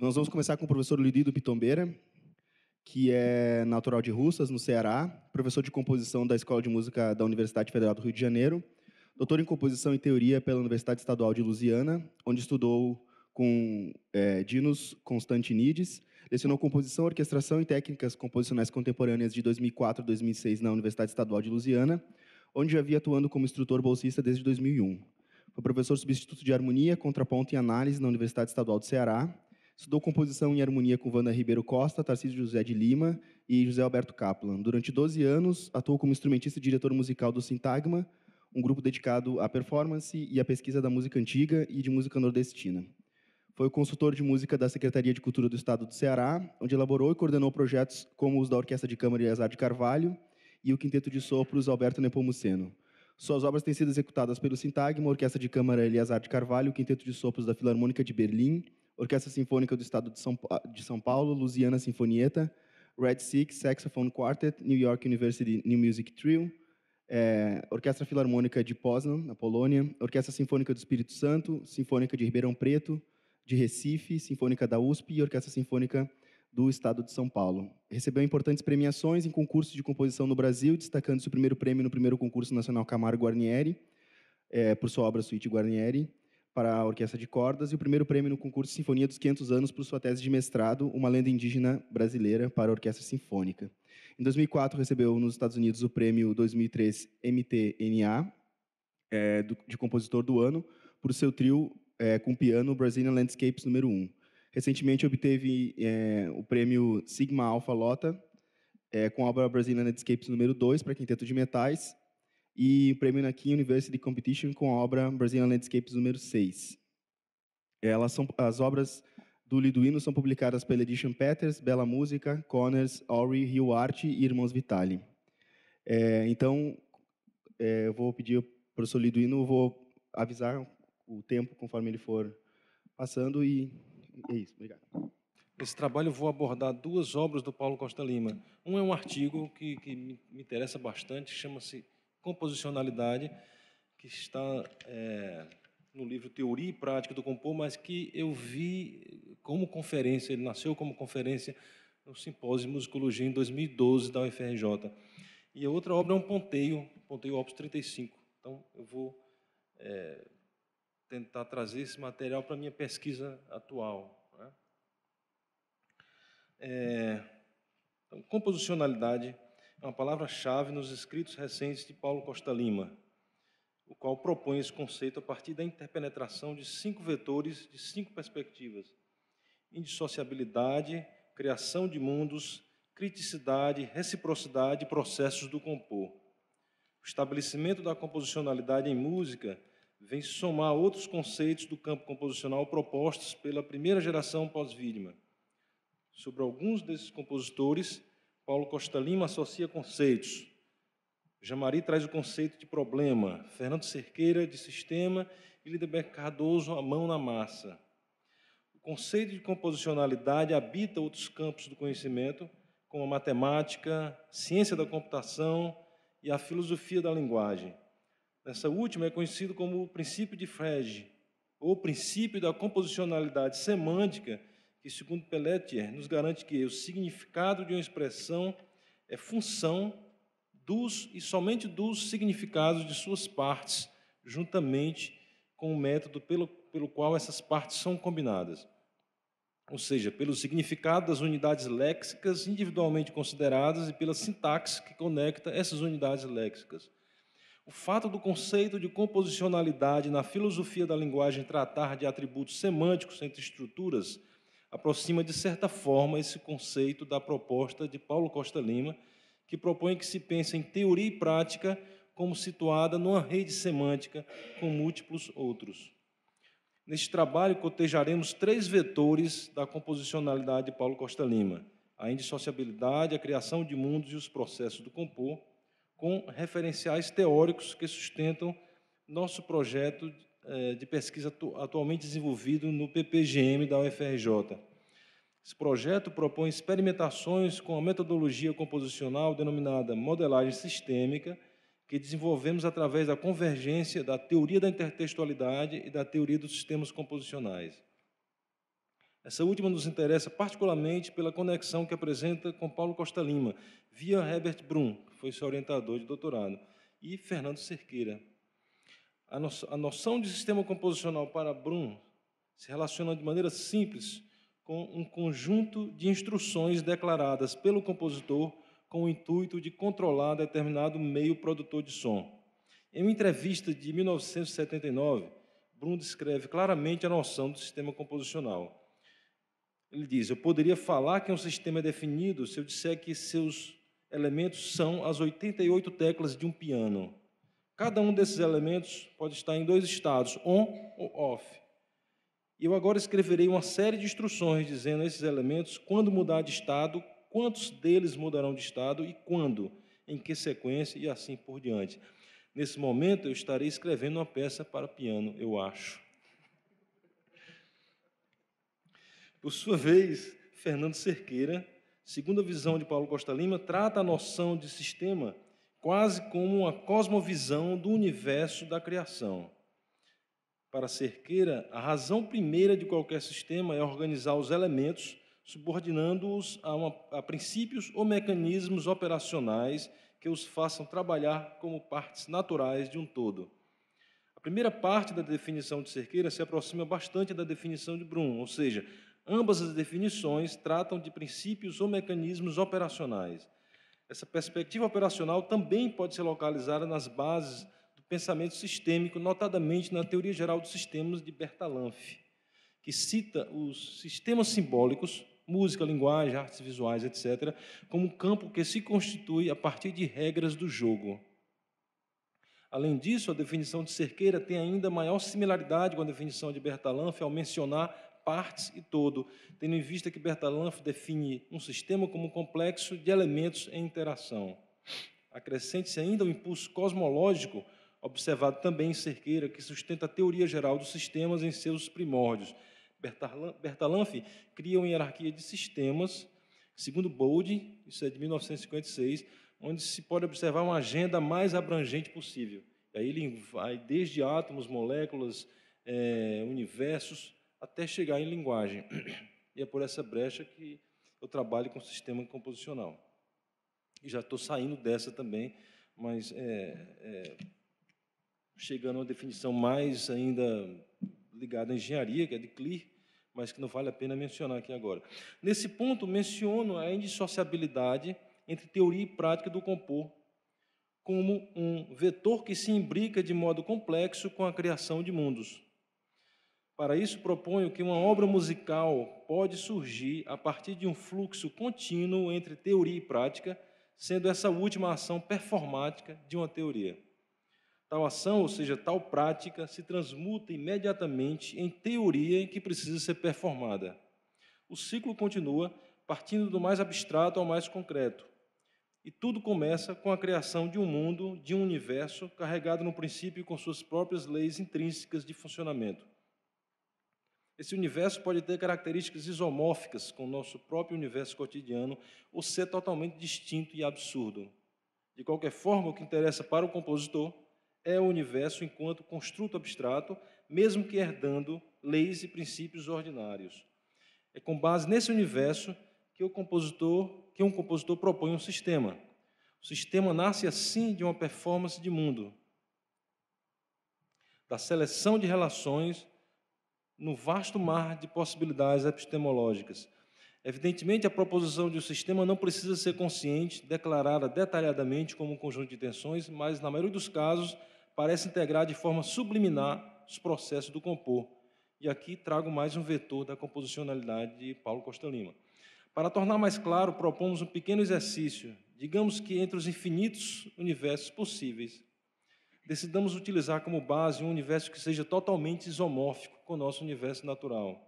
Nós vamos começar com o professor Lidido Pitombeira, que é natural de Russas, no Ceará, professor de composição da Escola de Música da Universidade Federal do Rio de Janeiro, doutor em composição e teoria pela Universidade Estadual de Louisiana, onde estudou com Dinos Constantinides, lecionou composição, orquestração e técnicas composicionais contemporâneas de 2004 a 2006 na Universidade Estadual de Louisiana, onde já havia atuando como instrutor bolsista desde 2001. Foi professor substituto de harmonia, contraponto e análise na Universidade Estadual do Ceará. Estudou composição em harmonia com Wanda Ribeiro Costa, Tarcísio José de Lima e José Alberto Kaplan. Durante 12 anos, atuou como instrumentista e diretor musical do Sintagma, um grupo dedicado à performance e à pesquisa da música antiga e de música nordestina. Foi consultor de música da Secretaria de Cultura do Estado do Ceará, onde elaborou e coordenou projetos como os da Orquestra de Câmara Eleazar de Carvalho e o Quinteto de Sopros Alberto Nepomuceno. Suas obras têm sido executadas pelo Sintagma, Orquestra de Câmara Eleazar de Carvalho, o Quinteto de Sopros da Filarmônica de Berlim, Orquestra Sinfônica do Estado de São Paulo, Louisiana Sinfonietta, Red Six Saxophone Quartet, New York University New Music Trio, Orquestra Filarmônica de Poznan, na Polônia, Orquestra Sinfônica do Espírito Santo, Sinfônica de Ribeirão Preto, de Recife, Sinfônica da USP e Orquestra Sinfônica do Estado de São Paulo. Recebeu importantes premiações em concursos de composição no Brasil, destacando-se o primeiro prêmio no primeiro concurso nacional Camargo Guarnieri, por sua obra Suite Guarnieri, para a orquestra de cordas, e o primeiro prêmio no concurso Sinfonia dos 500 anos por sua tese de mestrado, Uma Lenda Indígena Brasileira para a Orquestra Sinfônica. Em 2004, recebeu nos Estados Unidos o prêmio 2003 MTNA, de compositor do ano, por seu trio com piano Brazilian Landscapes número 1. Recentemente, obteve o prêmio Sigma Alpha Lota, com a obra Brazilian Landscapes número 2, para quinteto de metais, e o prêmio na King University Competition com a obra Brazilian Landscapes número 6. As obras do Liduino são publicadas pela Edition Peters, Bela Música, Connors, Ori, Rio Arte e Irmãos Vitali. Então, eu vou pedir ao professor Liduino, vou avisar o tempo conforme ele for passando, e é isso. Obrigado. Nesse trabalho eu vou abordar duas obras do Paulo Costa Lima. Um é um artigo que me interessa bastante, chama-se Composicionalidade, que está no livro Teoria e Prática do Compor, mas que eu vi como conferência, ele nasceu como conferência no Simpósio de Musicologia em 2012 da UFRJ. E a outra obra é um ponteio Opus 35. Então, eu vou tentar trazer esse material para a minha pesquisa atual. Então, composicionalidade é uma palavra-chave nos escritos recentes de Paulo Costa Lima, o qual propõe esse conceito a partir da interpenetração de 5 vetores de 5 perspectivas: indissociabilidade, criação de mundos, criticidade, reciprocidade e processos do compor. O estabelecimento da composicionalidade em música vem se somar a outros conceitos do campo composicional propostos pela primeira geração pós-Wiedemann. Sobre alguns desses compositores, Paulo Costa Lima associa conceitos. Jamari traz o conceito de problema, Fernando Cerqueira de sistema e Lindeberg Cardoso a mão na massa. O conceito de composicionalidade habita outros campos do conhecimento, como a matemática, ciência da computação e a filosofia da linguagem. Essa última é conhecido como o princípio de Frege, ou princípio da composicionalidade semântica, que, segundo Pelletier, nos garante que o significado de uma expressão é função dos e somente dos significados de suas partes, juntamente com o método pelo qual essas partes são combinadas. Ou seja, pelo significado das unidades léxicas individualmente consideradas e pela sintaxe que conecta essas unidades léxicas. O fato do conceito de composicionalidade na filosofia da linguagem tratar de atributos semânticos entre estruturas aproxima, de certa forma, esse conceito da proposta de Paulo Costa Lima, que propõe que se pense em teoria e prática como situada numa rede semântica com múltiplos outros. Neste trabalho, cotejaremos 3 vetores da composicionalidade de Paulo Costa Lima: a indissociabilidade, a criação de mundos e os processos do compor, com referenciais teóricos que sustentam nosso projeto de pesquisa atualmente desenvolvido no PPGM da UFRJ. Esse projeto propõe experimentações com a metodologia composicional denominada modelagem sistêmica, que desenvolvemos através da convergência da teoria da intertextualidade e da teoria dos sistemas composicionais. Essa última nos interessa particularmente pela conexão que apresenta com Paulo Costa Lima, via Herbert Brum, que foi seu orientador de doutorado, e Fernando Cerqueira. A noção de sistema composicional para Brum se relaciona de maneira simples com um conjunto de instruções declaradas pelo compositor com o intuito de controlar determinado meio produtor de som. Em uma entrevista de 1979, Brum descreve claramente a noção do sistema composicional. Ele diz: eu poderia falar que um sistema é definido se eu disser que seus elementos são as 88 teclas de um piano. Cada um desses elementos pode estar em dois estados, on ou off. E eu agora escreverei uma série de instruções dizendo a esses elementos quando mudar de estado, quantos deles mudarão de estado e quando, em que sequência e assim por diante. Nesse momento, eu estarei escrevendo uma peça para piano, eu acho. Por sua vez, Fernando Cerqueira, segundo a visão de Paulo Costa Lima, trata a noção de sistema quase como uma cosmovisão do universo da criação. Para Cerqueira, a razão primeira de qualquer sistema é organizar os elementos, subordinando-os a princípios ou mecanismos operacionais que os façam trabalhar como partes naturais de um todo. A primeira parte da definição de Cerqueira se aproxima bastante da definição de Brum, ou seja, ambas as definições tratam de princípios ou mecanismos operacionais. Essa perspectiva operacional também pode ser localizada nas bases do pensamento sistêmico, notadamente na Teoria Geral dos Sistemas de Bertalanffy, que cita os sistemas simbólicos, música, linguagem, artes visuais, etc., como um campo que se constitui a partir de regras do jogo. Além disso, a definição de Cerqueira tem ainda maior similaridade com a definição de Bertalanffy ao mencionar partes e todo, tendo em vista que Bertalanffy define um sistema como um complexo de elementos em interação. Acrescente-se ainda o impulso cosmológico, observado também em Cerqueira, que sustenta a teoria geral dos sistemas em seus primórdios. Bertalanffy cria uma hierarquia de sistemas, segundo Bode, isso é de 1956, onde se pode observar uma agenda mais abrangente possível. E aí ele vai desde átomos, moléculas, universos, até chegar em linguagem. E é por essa brecha que eu trabalho com sistema composicional. E já estou saindo dessa também, mas chegando a uma definição mais ainda ligada à engenharia, que é de Clear, mas que não vale a pena mencionar aqui agora. Nesse ponto, menciono a indissociabilidade entre teoria e prática do compor, como um vetor que se imbrica de modo complexo com a criação de mundos. Para isso, proponho que uma obra musical pode surgir a partir de um fluxo contínuo entre teoria e prática, sendo essa última ação performática de uma teoria. Tal ação, ou seja, tal prática, se transmuta imediatamente em teoria que precisa ser performada. O ciclo continua partindo do mais abstrato ao mais concreto. E tudo começa com a criação de um mundo, de um universo, carregado no princípio com suas próprias leis intrínsecas de funcionamento. Esse universo pode ter características isomórficas com o nosso próprio universo cotidiano ou ser totalmente distinto e absurdo. De qualquer forma, o que interessa para o compositor é o universo enquanto construto abstrato, mesmo que herdando leis e princípios ordinários. É com base nesse universo que um compositor propõe um sistema. O sistema nasce assim de uma performance de mundo, da seleção de relações no vasto mar de possibilidades epistemológicas. Evidentemente, a proposição de um sistema não precisa ser consciente, declarada detalhadamente como um conjunto de tensões, mas, na maioria dos casos, parece integrar de forma subliminar os processos do compor. E aqui trago mais um vetor da composicionalidade de Paulo Costa Lima. Para tornar mais claro, propomos um pequeno exercício. Digamos que entre os infinitos universos possíveis, decidamos utilizar como base um universo que seja totalmente isomórfico com o nosso universo natural.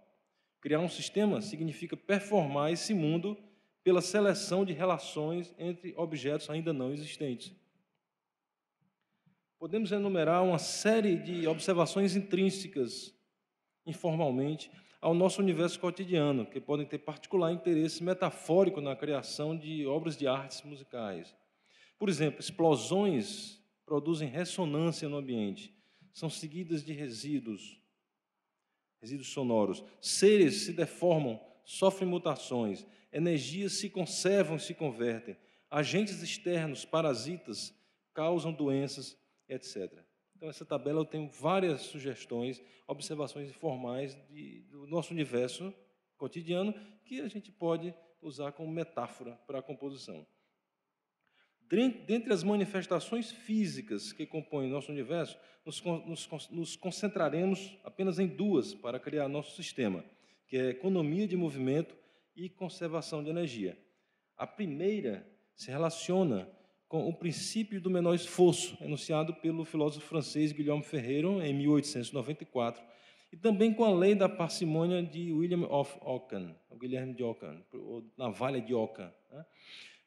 Criar um sistema significa performar esse mundo pela seleção de relações entre objetos ainda não existentes. Podemos enumerar uma série de observações intrínsecas, informalmente, ao nosso universo cotidiano, que podem ter particular interesse metafórico na criação de obras de artes musicais. Por exemplo, explosões produzem ressonância no ambiente, são seguidas de resíduos. resíduos sonoros. Seres se deformam, sofrem mutações. Energias se conservam e se convertem. Agentes externos, parasitas, causam doenças, etc. Então, essa tabela eu tenho várias sugestões, observações informais do nosso universo cotidiano que a gente pode usar como metáfora para a composição. Dentre as manifestações físicas que compõem o nosso universo, nos concentraremos apenas em duas para criar nosso sistema, que é economia de movimento e conservação de energia. A primeira se relaciona com o princípio do menor esforço, enunciado pelo filósofo francês Guillaume Ferreiro, em 1894, e também com a lei da parcimônia de William of Ockham, Guilherme de Ockham, ou Navalha de Ockham, né?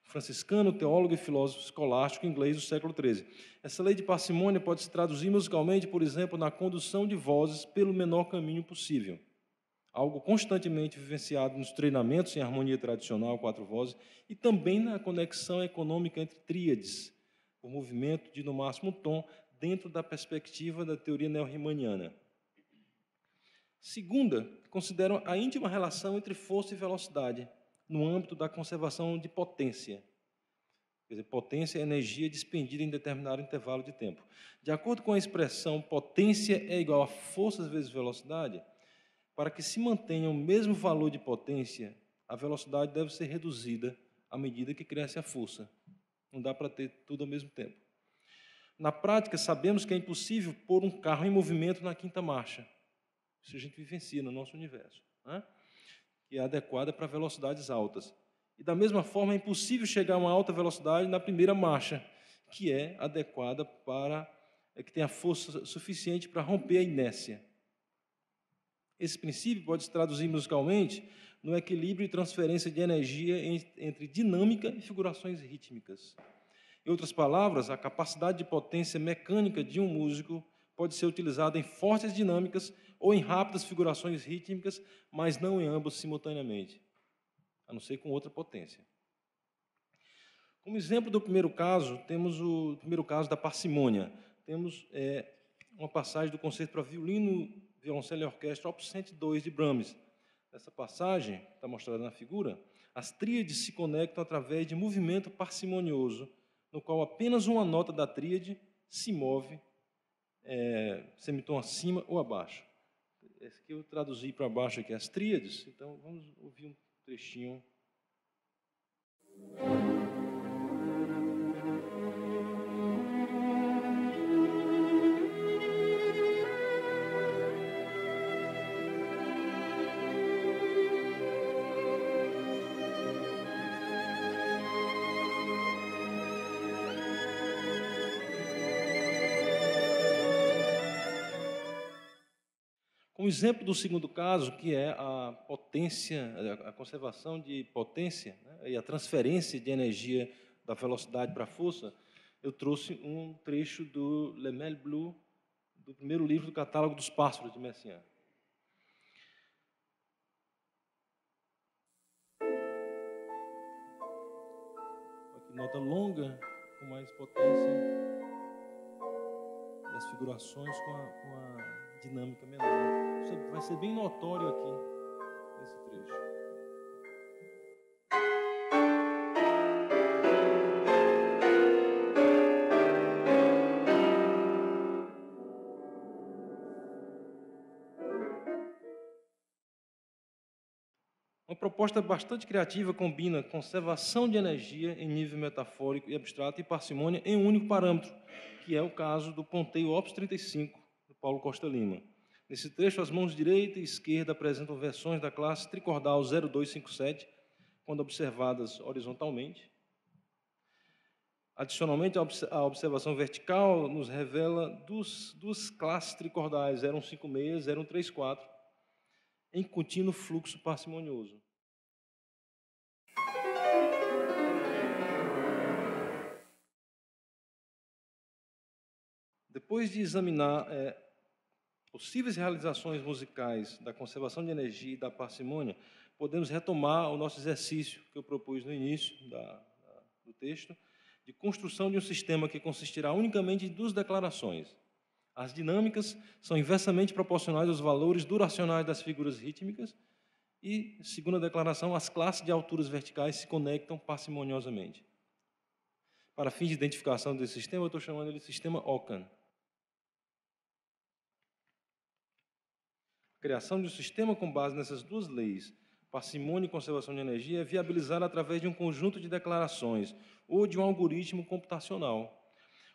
Franciscano, teólogo e filósofo escolástico inglês do século XIII. Essa lei de parcimônia pode se traduzir musicalmente, por exemplo, na condução de vozes pelo menor caminho possível, algo constantemente vivenciado nos treinamentos em harmonia tradicional, 4 vozes, e também na conexão econômica entre tríades, o movimento de, no máximo, um tom, dentro da perspectiva da teoria neo-riemanniana. Segunda, consideram a íntima relação entre força e velocidade, no âmbito da conservação de potência. Quer dizer, potência é energia despendida em determinado intervalo de tempo. De acordo com a expressão potência é igual a força vezes velocidade, para que se mantenha o mesmo valor de potência, a velocidade deve ser reduzida à medida que cresce a força. Não dá para ter tudo ao mesmo tempo. Na prática, sabemos que é impossível pôr um carro em movimento na quinta marcha. Isso a gente vivencia no nosso universo, né? Que é adequada para velocidades altas. E, da mesma forma, é impossível chegar a uma alta velocidade na primeira marcha, que é adequada para que tenha força suficiente para romper a inércia. Esse princípio pode se traduzir musicalmente no equilíbrio e transferência de energia entre dinâmica e figurações rítmicas. Em outras palavras, a capacidade de potência mecânica de um músico pode ser utilizada em fortes dinâmicas ou em rápidas figurações rítmicas, mas não em ambos simultaneamente, a não ser com outra potência. Como exemplo do primeiro caso, temos o primeiro caso da parcimônia. Temos uma passagem do concerto para violino, violoncelo e orquestra, Opus 102, de Brahms. Essa passagem, está mostrada na figura, as tríades se conectam através de movimento parcimonioso, no qual apenas uma nota da tríade se move semitom acima ou abaixo. Esse aqui eu traduzi para baixo aqui as tríades, então vamos ouvir um trechinho. Um exemplo do segundo caso, que é a potência, a conservação de potência, né, e a transferência de energia da velocidade para a força, eu trouxe um trecho do Le Mail Bleu, do primeiro livro do Catálogo dos Pássaros, de Messiaen. Aqui, nota longa, com mais potência, e as figurações com a dinâmica menor. Isso vai ser bem notório aqui, nesse trecho. Uma proposta bastante criativa combina conservação de energia em nível metafórico e abstrato e parcimônia em um único parâmetro, que é o caso do ponteio Opus 35, do Paulo Costa Lima. Nesse trecho, as mãos direita e esquerda apresentam versões da classe tricordal 0257, quando observadas horizontalmente. Adicionalmente, a observação vertical nos revela duas classes tricordais, 0156 e 0134, em contínuo fluxo parcimonioso. Depois de examinar possíveis realizações musicais da conservação de energia e da parcimônia, podemos retomar o nosso exercício que eu propus no início do texto, de construção de um sistema que consistirá unicamente em duas declarações. As dinâmicas são inversamente proporcionais aos valores duracionais das figuras rítmicas e, segundo a declaração, as classes de alturas verticais se conectam parcimoniosamente. Para fins de identificação desse sistema, eu estou chamando ele de sistema Ockham. A criação de um sistema com base nessas duas leis, parcimônia e conservação de energia, é viabilizada através de um conjunto de declarações ou de um algoritmo computacional.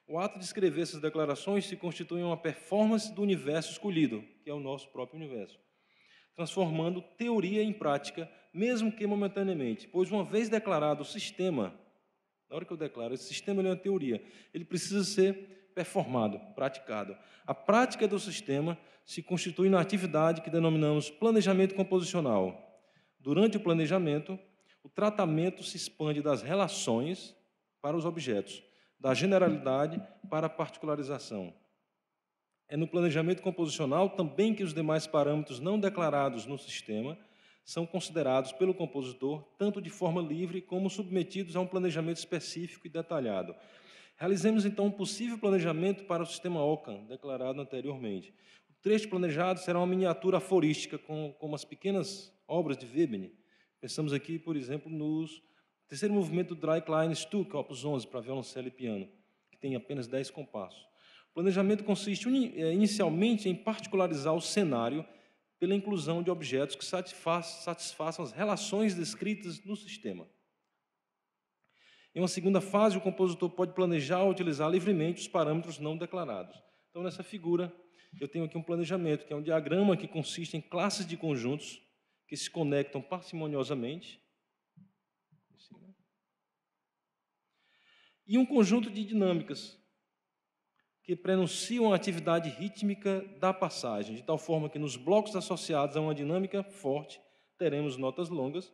O ato de escrever essas declarações se constitui em uma performance do universo escolhido, que é o nosso próprio universo, transformando teoria em prática, mesmo que momentaneamente, pois uma vez declarado o sistema, na hora que eu declaro, esse sistema é uma teoria, ele precisa ser performado, praticado. A prática do sistema se constitui na atividade que denominamos planejamento composicional. Durante o planejamento, o tratamento se expande das relações para os objetos, da generalidade para a particularização. É no planejamento composicional também que os demais parâmetros não declarados no sistema são considerados pelo compositor tanto de forma livre como submetidos a um planejamento específico e detalhado. Realizemos, então, um possível planejamento para o sistema Ockham, declarado anteriormente. O trecho planejado será uma miniatura aforística, como as pequenas obras de Webern. Pensamos aqui, por exemplo, no terceiro movimento do Drei Kleine Stücke, opus 11, para violoncelo e piano, que tem apenas 10 compassos. O planejamento consiste inicialmente em particularizar o cenário pela inclusão de objetos que satisfaçam as relações descritas no sistema. Em uma segunda fase, o compositor pode planejar ou utilizar livremente os parâmetros não declarados. Então, nessa figura, eu tenho aqui um planejamento, que é um diagrama que consiste em classes de conjuntos que se conectam parcimoniosamente e um conjunto de dinâmicas que prenunciam a atividade rítmica da passagem, de tal forma que nos blocos associados a uma dinâmica forte teremos notas longas,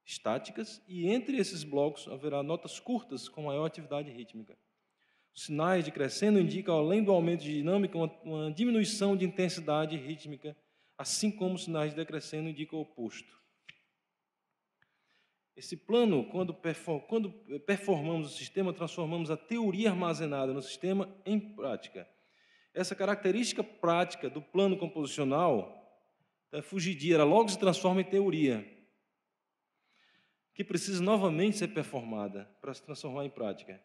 estáticas, e entre esses blocos haverá notas curtas com maior atividade rítmica. Os sinais de crescendo indicam, além do aumento de dinâmica, uma diminuição de intensidade rítmica, assim como os sinais de decrescendo indicam o oposto. Esse plano, quando performamos o sistema, transformamos a teoria armazenada no sistema em prática. Essa característica prática do plano composicional, da fugidia, ela logo se transforma em teoria, que precisa novamente ser performada para se transformar em prática.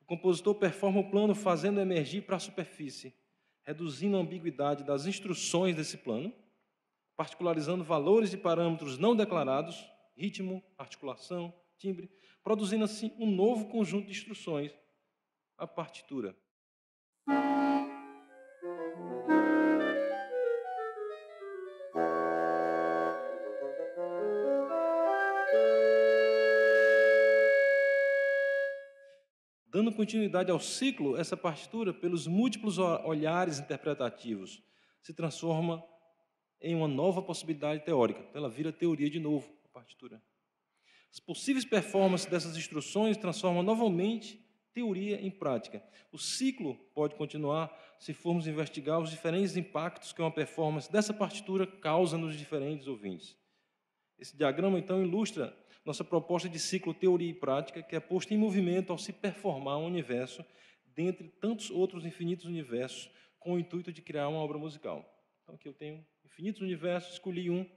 O compositor performa o plano fazendo emergir para a superfície, reduzindo a ambiguidade das instruções desse plano, particularizando valores e parâmetros não declarados, ritmo, articulação, timbre, produzindo assim um novo conjunto de instruções, a partitura. Dando continuidade ao ciclo, essa partitura, pelos múltiplos olhares interpretativos, se transforma em uma nova possibilidade teórica. Ela vira teoria de novo, a partitura. As possíveis performances dessas instruções transformam novamente teoria em prática. O ciclo pode continuar se formos investigar os diferentes impactos que uma performance dessa partitura causa nos diferentes ouvintes. Esse diagrama, então, ilustra nossa proposta de ciclo teoria e prática, que é posta em movimento ao se performar um universo dentre tantos outros infinitos universos, com o intuito de criar uma obra musical. Então, aqui eu tenho infinitos universos, escolhi um,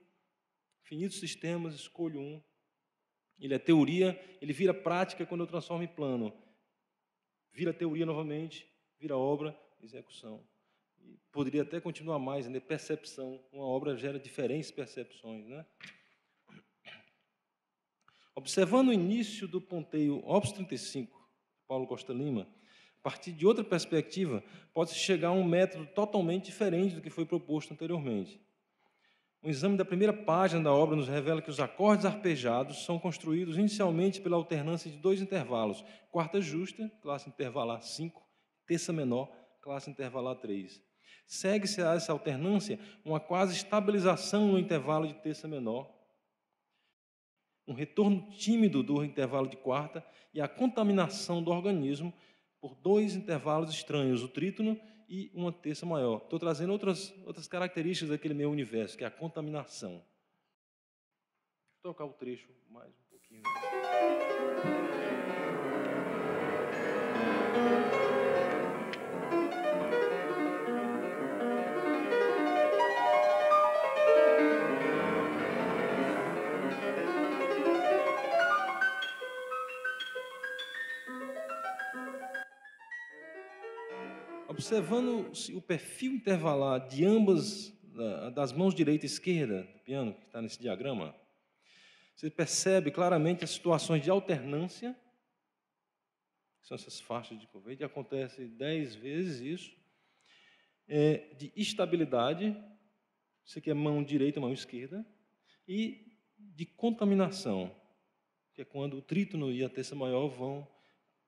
infinitos sistemas, escolho um. Ele é teoria, ele vira prática quando eu transformo em plano. Vira teoria novamente, vira obra, execução. E poderia até continuar mais, né? Percepção. Uma obra gera diferentes percepções, né? Observando o início do ponteio Opus 35, Paulo Costa Lima, a partir de outra perspectiva, pode-se chegar a um método totalmente diferente do que foi proposto anteriormente. Um exame da primeira página da obra nos revela que os acordes arpejados são construídos inicialmente pela alternância de dois intervalos, quarta justa, classe intervalar 5, terça menor, classe intervalar 3. Segue-se a essa alternância uma quase estabilização no intervalo de terça menor, um retorno tímido do intervalo de quarta e a contaminação do organismo por dois intervalos estranhos, o trítono e uma terça maior. Estou trazendo outras características daquele meu universo, que é a contaminação. Vou tocar o trecho mais um pouquinho. Observando o perfil intervalar de ambas, das mãos direita e esquerda do piano, que está nesse diagrama, você percebe claramente as situações de alternância, que são essas faixas de cor verde, acontece 10 vezes isso, de estabilidade, isso aqui é mão direita, mão esquerda, e de contaminação, que é quando o trítono e a terça maior vão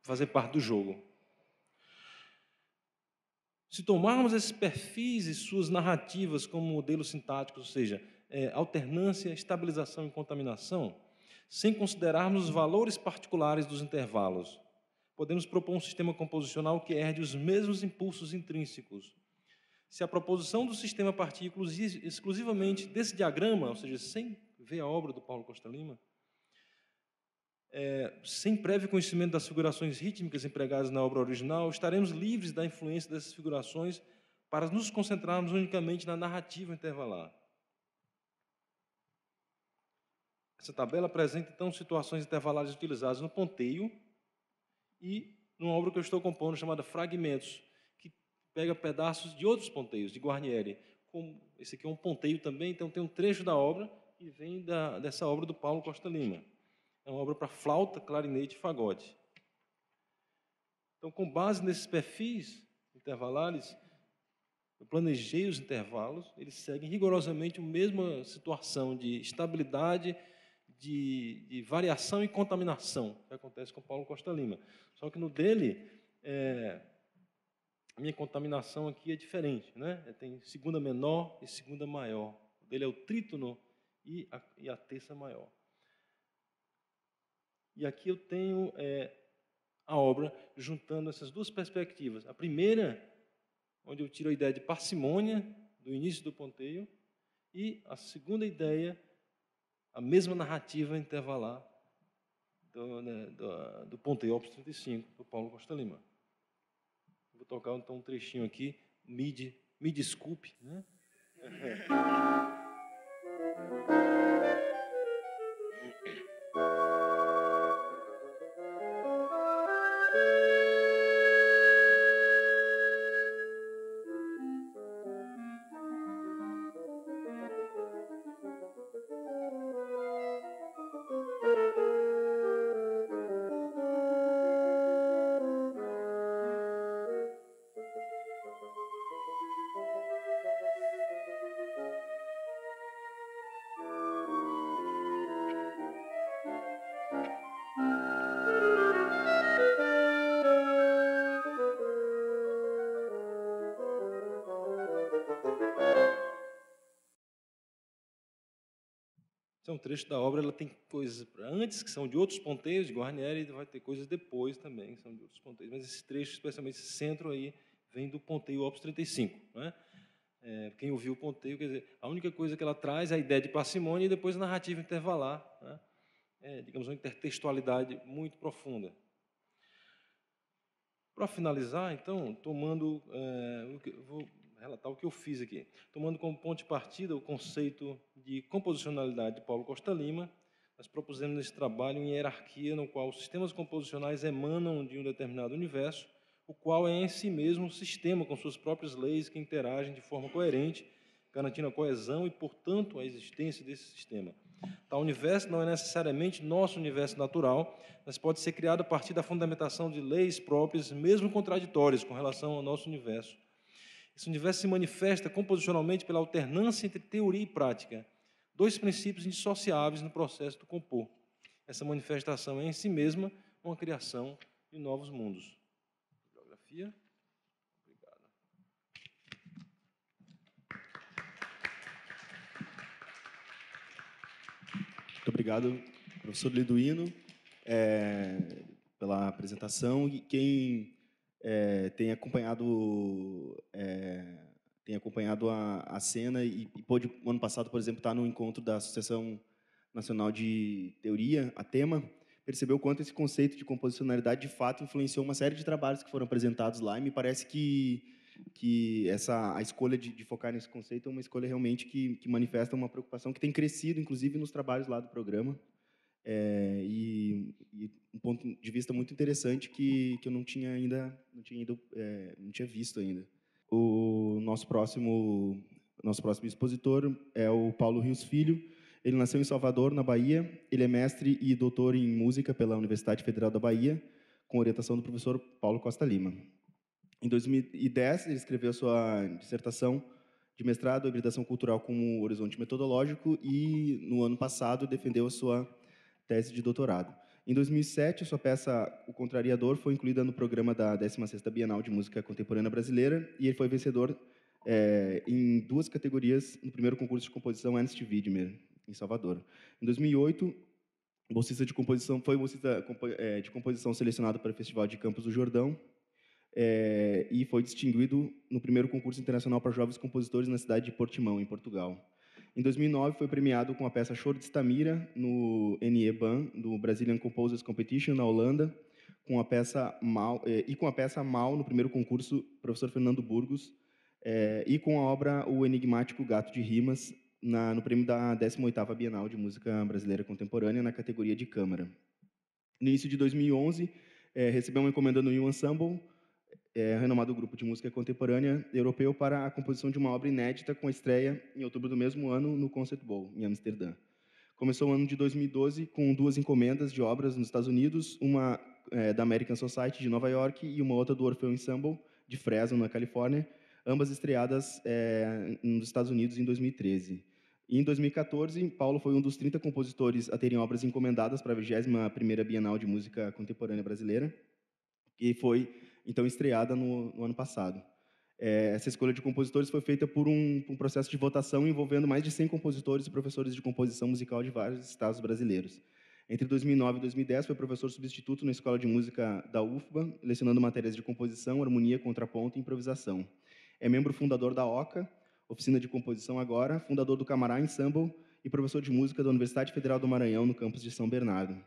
fazer parte do jogo. Se tomarmos esses perfis e suas narrativas como modelos sintáticos, ou seja, alternância, estabilização e contaminação, sem considerarmos os valores particulares dos intervalos, podemos propor um sistema composicional que herde os mesmos impulsos intrínsecos. Se a proposição do sistema partir exclusivamente desse diagrama, ou seja, sem ver a obra do Paulo Costa Lima, sem prévio conhecimento das figurações rítmicas empregadas na obra original, estaremos livres da influência dessas figurações para nos concentrarmos unicamente na narrativa intervalar. Essa tabela apresenta, então, situações intervalares utilizadas no ponteio e numa obra que eu estou compondo chamada Fragmentos, que pega pedaços de outros ponteios, de Guarnieri. Como esse aqui é um ponteio também, então tem um trecho da obra e vem dessa obra do Paulo Costa Lima. É uma obra para flauta, clarinete e fagote. Então, com base nesses perfis intervalares, eu planejei os intervalos, eles seguem rigorosamente a mesma situação de estabilidade, de variação e contaminação que acontece com Paulo Costa Lima. Só que no dele, a minha contaminação aqui é diferente, né? Tem segunda menor e segunda maior. O dele é o trítono e a terça maior. E aqui eu tenho a obra juntando essas duas perspectivas. A primeira, onde eu tiro a ideia de parcimônia do início do ponteio, e a segunda ideia, a mesma narrativa intervalar do ponteio Opus 35, do Paulo Costa Lima. Vou tocar então um trechinho aqui, me desculpe, né? Então, um trecho da obra, ela tem coisas antes, que são de outros ponteios, de Guarnieri, e vai ter coisas depois também, que são de outros ponteios. Mas esse trecho, especialmente esse centro aí, vem do ponteio Opus 35. Né? Quem ouviu o ponteio, quer dizer, a única coisa que ela traz é a ideia de parcimônia e depois a narrativa intervalar. Né? Digamos, uma intertextualidade muito profunda. Para finalizar, então, vou relatar o que eu fiz aqui. Tomando como ponto de partida o conceito de composicionalidade de Paulo Costa Lima, nós propusemos nesse trabalho uma hierarquia no qual os sistemas composicionais emanam de um determinado universo, o qual é em si mesmo um sistema com suas próprias leis que interagem de forma coerente, garantindo a coesão e, portanto, a existência desse sistema. Tal universo não é necessariamente nosso universo natural, mas pode ser criado a partir da fundamentação de leis próprias, mesmo contraditórias com relação ao nosso universo. Esse universo se manifesta composicionalmente pela alternância entre teoria e prática, dois princípios indissociáveis no processo do compor. Essa manifestação é em si mesma uma criação de novos mundos. Bibliografia. Obrigado. Muito obrigado, professor Liduino, pela apresentação. E quem tem acompanhado a cena e pôde, no ano passado, por exemplo, estar no encontro da Associação Nacional de Teoria, a tema, percebeu o quanto esse conceito de composicionalidade, de fato, influenciou uma série de trabalhos que foram apresentados lá, e me parece que a escolha de focar nesse conceito é uma escolha realmente que manifesta uma preocupação que tem crescido, inclusive, nos trabalhos lá do programa. E um ponto de vista muito interessante que eu não tinha ainda, não tinha visto ainda. O nosso próximo expositor é o Paulo Rios Filho. Ele nasceu em Salvador, na Bahia. Ele é mestre e doutor em música pela Universidade Federal da Bahia, com orientação do professor Paulo Costa Lima. Em 2010, ele escreveu sua dissertação de mestrado, Hibridação Cultural como Horizonte Metodológico, e, no ano passado, defendeu a sua tese de doutorado. Em 2007, a sua peça O Contrariador foi incluída no programa da 16ª Bienal de Música Contemporânea Brasileira, e ele foi vencedor em 2 categorias no primeiro concurso de composição Ernst Widmer, em Salvador. Em 2008, bolsista de composição, foi bolsista de composição selecionado para o Festival de Campos do Jordão, e foi distinguido no primeiro concurso internacional para jovens compositores na cidade de Portimão, em Portugal. Em 2009, foi premiado com a peça Choro de Stamira, no NE-BAN, do Brazilian Composers Competition, na Holanda, com a peça Mal, no primeiro concurso, professor Fernando Burgos, e com a obra O Enigmático Gato de Rimas, no prêmio da 18ª Bienal de Música Brasileira Contemporânea, na categoria de Câmara. No início de 2011, recebeu uma encomenda no New Ensemble, renomado grupo de música contemporânea europeu, para a composição de uma obra inédita com a estreia em outubro do mesmo ano no Concert Bowl, em Amsterdã. Começou o ano de 2012 com 2 encomendas de obras nos Estados Unidos, uma da American Society de Nova York e uma outra do Orfeu Ensemble de Fresno, na Califórnia, ambas estreadas nos Estados Unidos em 2013. E em 2014, Paulo foi um dos 30 compositores a terem obras encomendadas para a 21ª Bienal de Música Contemporânea Brasileira, e foi, então, estreada no ano passado. Essa escolha de compositores foi feita por um processo de votação envolvendo mais de 100 compositores e professores de composição musical de vários estados brasileiros. Entre 2009 e 2010, foi professor substituto na Escola de Música da UFBA, lecionando matérias de composição, harmonia, contraponto e improvisação. É membro fundador da OCA, Oficina de Composição Agora, fundador do Camará Ensemble e professor de música da Universidade Federal do Maranhão, no campus de São Bernardo.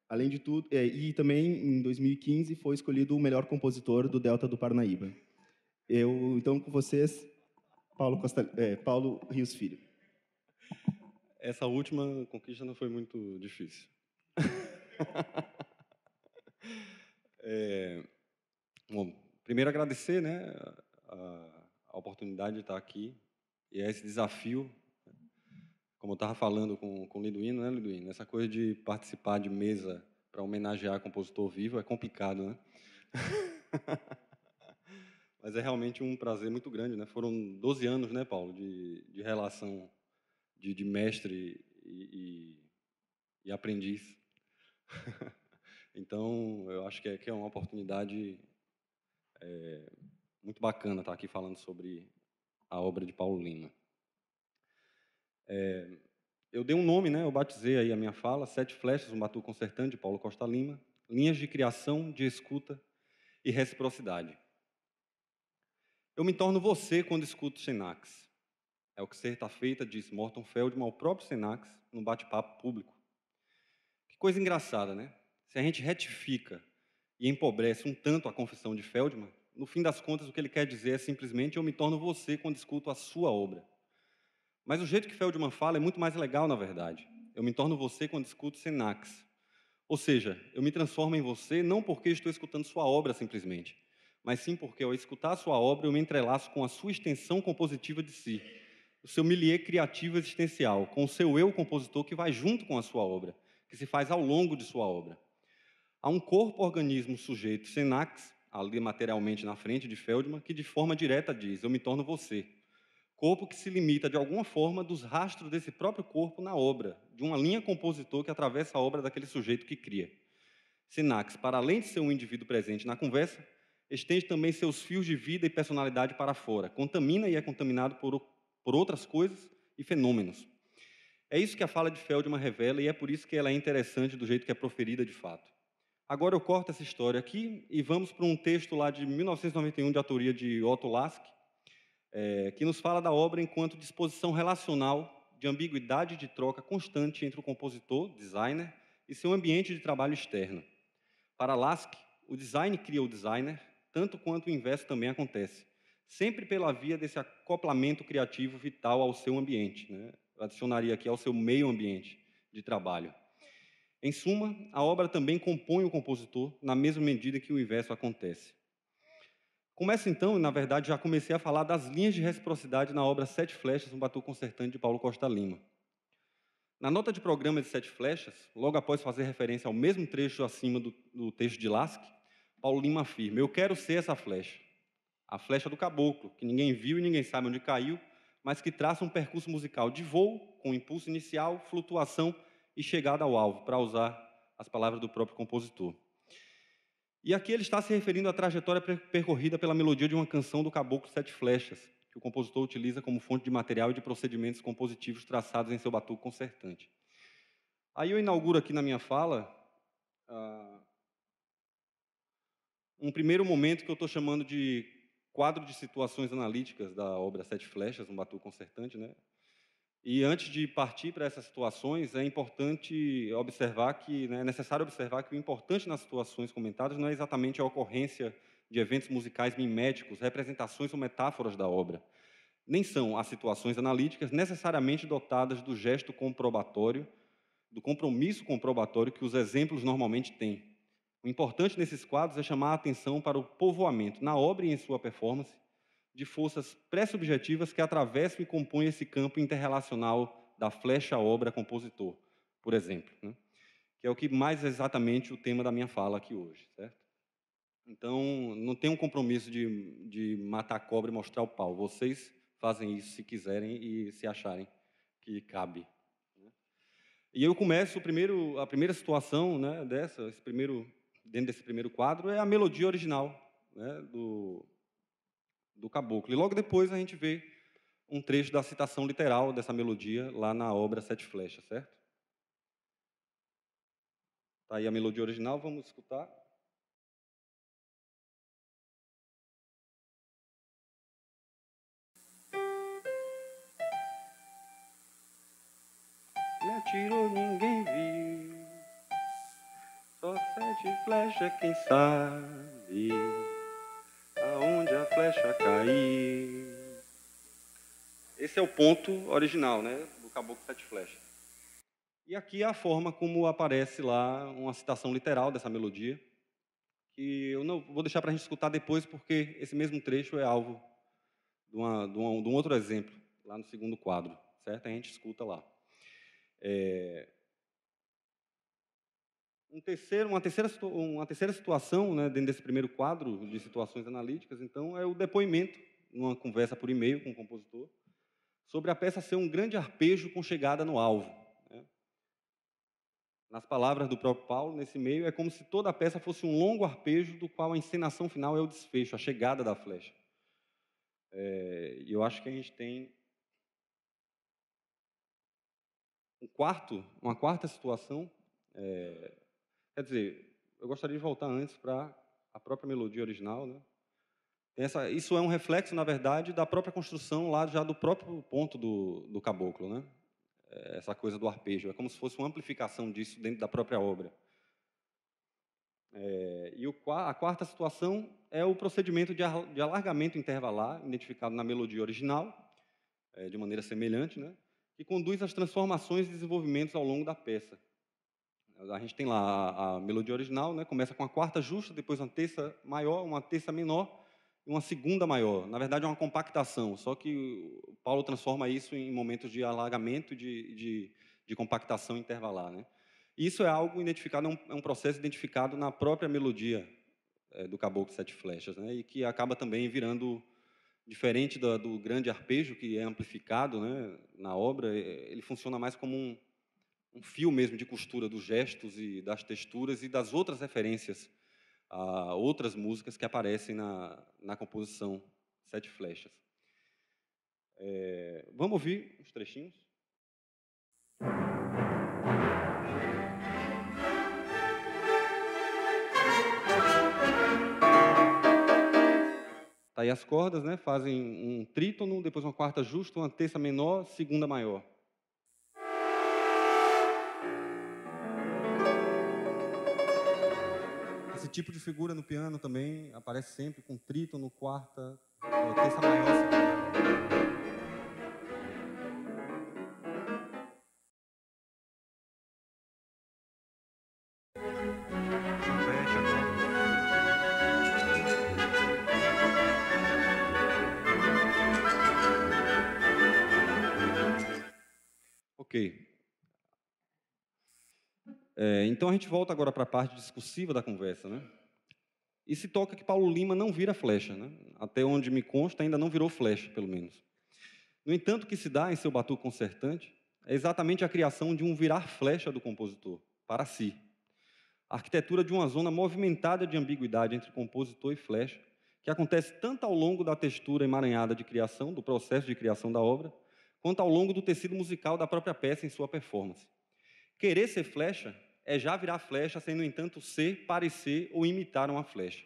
Além de tudo, e também, em 2015, foi escolhido o melhor compositor do Delta do Parnaíba. Então, com vocês, Paulo Rios Filho. Essa última conquista não foi muito difícil. Bom, primeiro agradecer, né, a oportunidade de estar aqui e esse desafio, como eu estava falando com o Liduíno, né, Liduíno? Essa coisa de participar de mesa para homenagear compositor vivo é complicado, né? Mas é realmente um prazer muito grande, né? Foram 12 anos, né, Paulo, de relação de mestre e aprendiz. Então, eu acho que é uma oportunidade muito bacana estar aqui falando sobre a obra de Paulo Lima. Eu dei um nome, né? Eu batizei aí a minha fala, 7 flechas, um batuque concertante, de Paulo Costa Lima, linhas de criação, de escuta e reciprocidade. Eu me torno você quando escuto Senax. É o que certa feita disse Morton Feldman ao próprio Senax num bate-papo público. Que coisa engraçada, né? Se a gente retifica e empobrece um tanto a confissão de Feldman, no fim das contas o que ele quer dizer é simplesmente eu me torno você quando escuto a sua obra. Mas o jeito que Feldman fala é muito mais legal, na verdade. Eu me torno você quando escuto Senax. Ou seja, eu me transformo em você não porque estou escutando sua obra simplesmente, mas sim porque ao escutar a sua obra eu me entrelaço com a sua extensão compositiva de si, o seu milieu criativo existencial, com o seu eu compositor que vai junto com a sua obra, que se faz ao longo de sua obra. Há um corpo-organismo sujeito, Senax, ali materialmente na frente de Feldman, que de forma direta diz, eu me torno você. Corpo que se limita, de alguma forma, dos rastros desse próprio corpo na obra, de uma linha compositor que atravessa a obra daquele sujeito que cria. Senax, para além de ser um indivíduo presente na conversa, estende também seus fios de vida e personalidade para fora, contamina e é contaminado por outras coisas e fenômenos. É isso que a fala de Feldman revela e é por isso que ela é interessante do jeito que é proferida de fato. Agora eu corto essa história aqui e vamos para um texto lá de 1991, de autoria de Otto Lask, que nos fala da obra enquanto disposição relacional de ambiguidade de troca constante entre o compositor, designer, e seu ambiente de trabalho externo. Para Lask, o design cria o designer, tanto quanto o inverso também acontece, sempre pela via desse acoplamento criativo vital ao seu ambiente, né? Eu adicionaria aqui ao seu meio ambiente, de trabalho. Em suma, a obra também compõe o compositor na mesma medida que o inverso acontece. Começo então, na verdade, já comecei a falar das linhas de reciprocidade na obra Sete Flechas, um batuque concertante de Paulo Costa Lima. Na nota de programa de Sete Flechas, logo após fazer referência ao mesmo trecho acima do texto de Lasque, Paulo Lima afirma: eu quero ser essa flecha, a flecha do caboclo, que ninguém viu e ninguém sabe onde caiu, mas que traça um percurso musical de voo, com impulso inicial, flutuação e chegada ao alvo, para usar as palavras do próprio compositor. E aqui ele está se referindo à trajetória percorrida pela melodia de uma canção do Caboclo Sete Flechas, que o compositor utiliza como fonte de material e de procedimentos compositivos traçados em seu batuque concertante. Aí eu inauguro aqui na minha fala um primeiro momento que eu estou chamando de quadro de situações analíticas da obra Sete Flechas, um batuque concertante, né? E antes de partir para essas situações, é importante observar que, né, é necessário observar que o importante nas situações comentadas não é exatamente a ocorrência de eventos musicais miméticos, representações ou metáforas da obra. Nem são as situações analíticas necessariamente dotadas do gesto comprobatório, do compromisso comprobatório que os exemplos normalmente têm. O importante nesses quadros é chamar a atenção para o povoamento, na obra e em sua performance, de forças pré-subjetivas que atravessam e compõem esse campo interrelacional da flecha-obra-compositor, por exemplo, né? Que é o que mais exatamente o tema da minha fala aqui hoje, certo? Então, não tem um compromisso de matar a cobra e mostrar o pau. Vocês fazem isso se quiserem e se acharem que cabe. E eu começo a primeira situação, né, dentro desse primeiro quadro é a melodia original, né, do caboclo. E logo depois a gente vê um trecho da citação literal dessa melodia lá na obra Sete Flechas, certo? Tá aí a melodia original, vamos escutar. Me atirou, ninguém viu, só sete flechas, quem sabe aonde a flecha caiu. Esse é o ponto original, né, do Caboclo Sete Flechas. E aqui é a forma como aparece lá uma citação literal dessa melodia, que eu não vou deixar para a gente escutar depois, porque esse mesmo trecho é alvo de um outro exemplo, lá no segundo quadro, certo? A gente escuta lá. Uma terceira situação, né, dentro desse primeiro quadro de situações analíticas, então, é o depoimento, numa conversa por e-mail com o compositor, sobre a peça ser um grande arpejo com chegada no alvo, né? Nas palavras do próprio Paulo, nesse e-mail, é como se toda a peça fosse um longo arpejo do qual a encenação final é o desfecho, a chegada da flecha. E eu acho que a gente tem uma quarta situação. Quer dizer, eu gostaria de voltar antes para a própria melodia original, né? Isso é um reflexo, na verdade, da própria construção lá já do próprio ponto do caboclo, né? Essa coisa do arpejo. É como se fosse uma amplificação disso dentro da própria obra. A quarta situação é o procedimento de alargamento intervalar, identificado na melodia original, de maneira semelhante, né? Que conduz às transformações e desenvolvimentos ao longo da peça. A gente tem lá a melodia original, né? Começa com a quarta justa, depois uma terça maior, uma terça menor e uma segunda maior. Na verdade, é uma compactação, só que o Paulo transforma isso em momentos de alargamento de compactação intervalar, né? Isso é algo identificado, é um processo identificado na própria melodia do Caboclo Sete Flechas, né? E que acaba também virando, diferente do grande arpejo, que é amplificado, né, na obra, ele funciona mais como um fio mesmo de costura dos gestos e das texturas e das outras referências a outras músicas que aparecem na composição Sete Flechas. Vamos ouvir uns trechinhos? Tá aí as cordas, né? Fazem um trítono, depois uma quarta justa, uma terça menor, segunda maior. Esse tipo de figura no piano também aparece sempre com trítono, quarta, terça maior, segunda maior. Ok. Então, a gente volta agora para a parte discursiva da conversa, né? E se toca que Paulo Lima não vira flecha, né? Até onde me consta, ainda não virou flecha, pelo menos. No entanto, o que se dá em seu batuque concertante é exatamente a criação de um virar flecha do compositor, para si. A arquitetura de uma zona movimentada de ambiguidade entre compositor e flecha, que acontece tanto ao longo da textura emaranhada de criação, do processo de criação da obra, quanto ao longo do tecido musical da própria peça em sua performance. Querer ser flecha é já virar flecha, sem, no entanto, ser, parecer ou imitar uma flecha.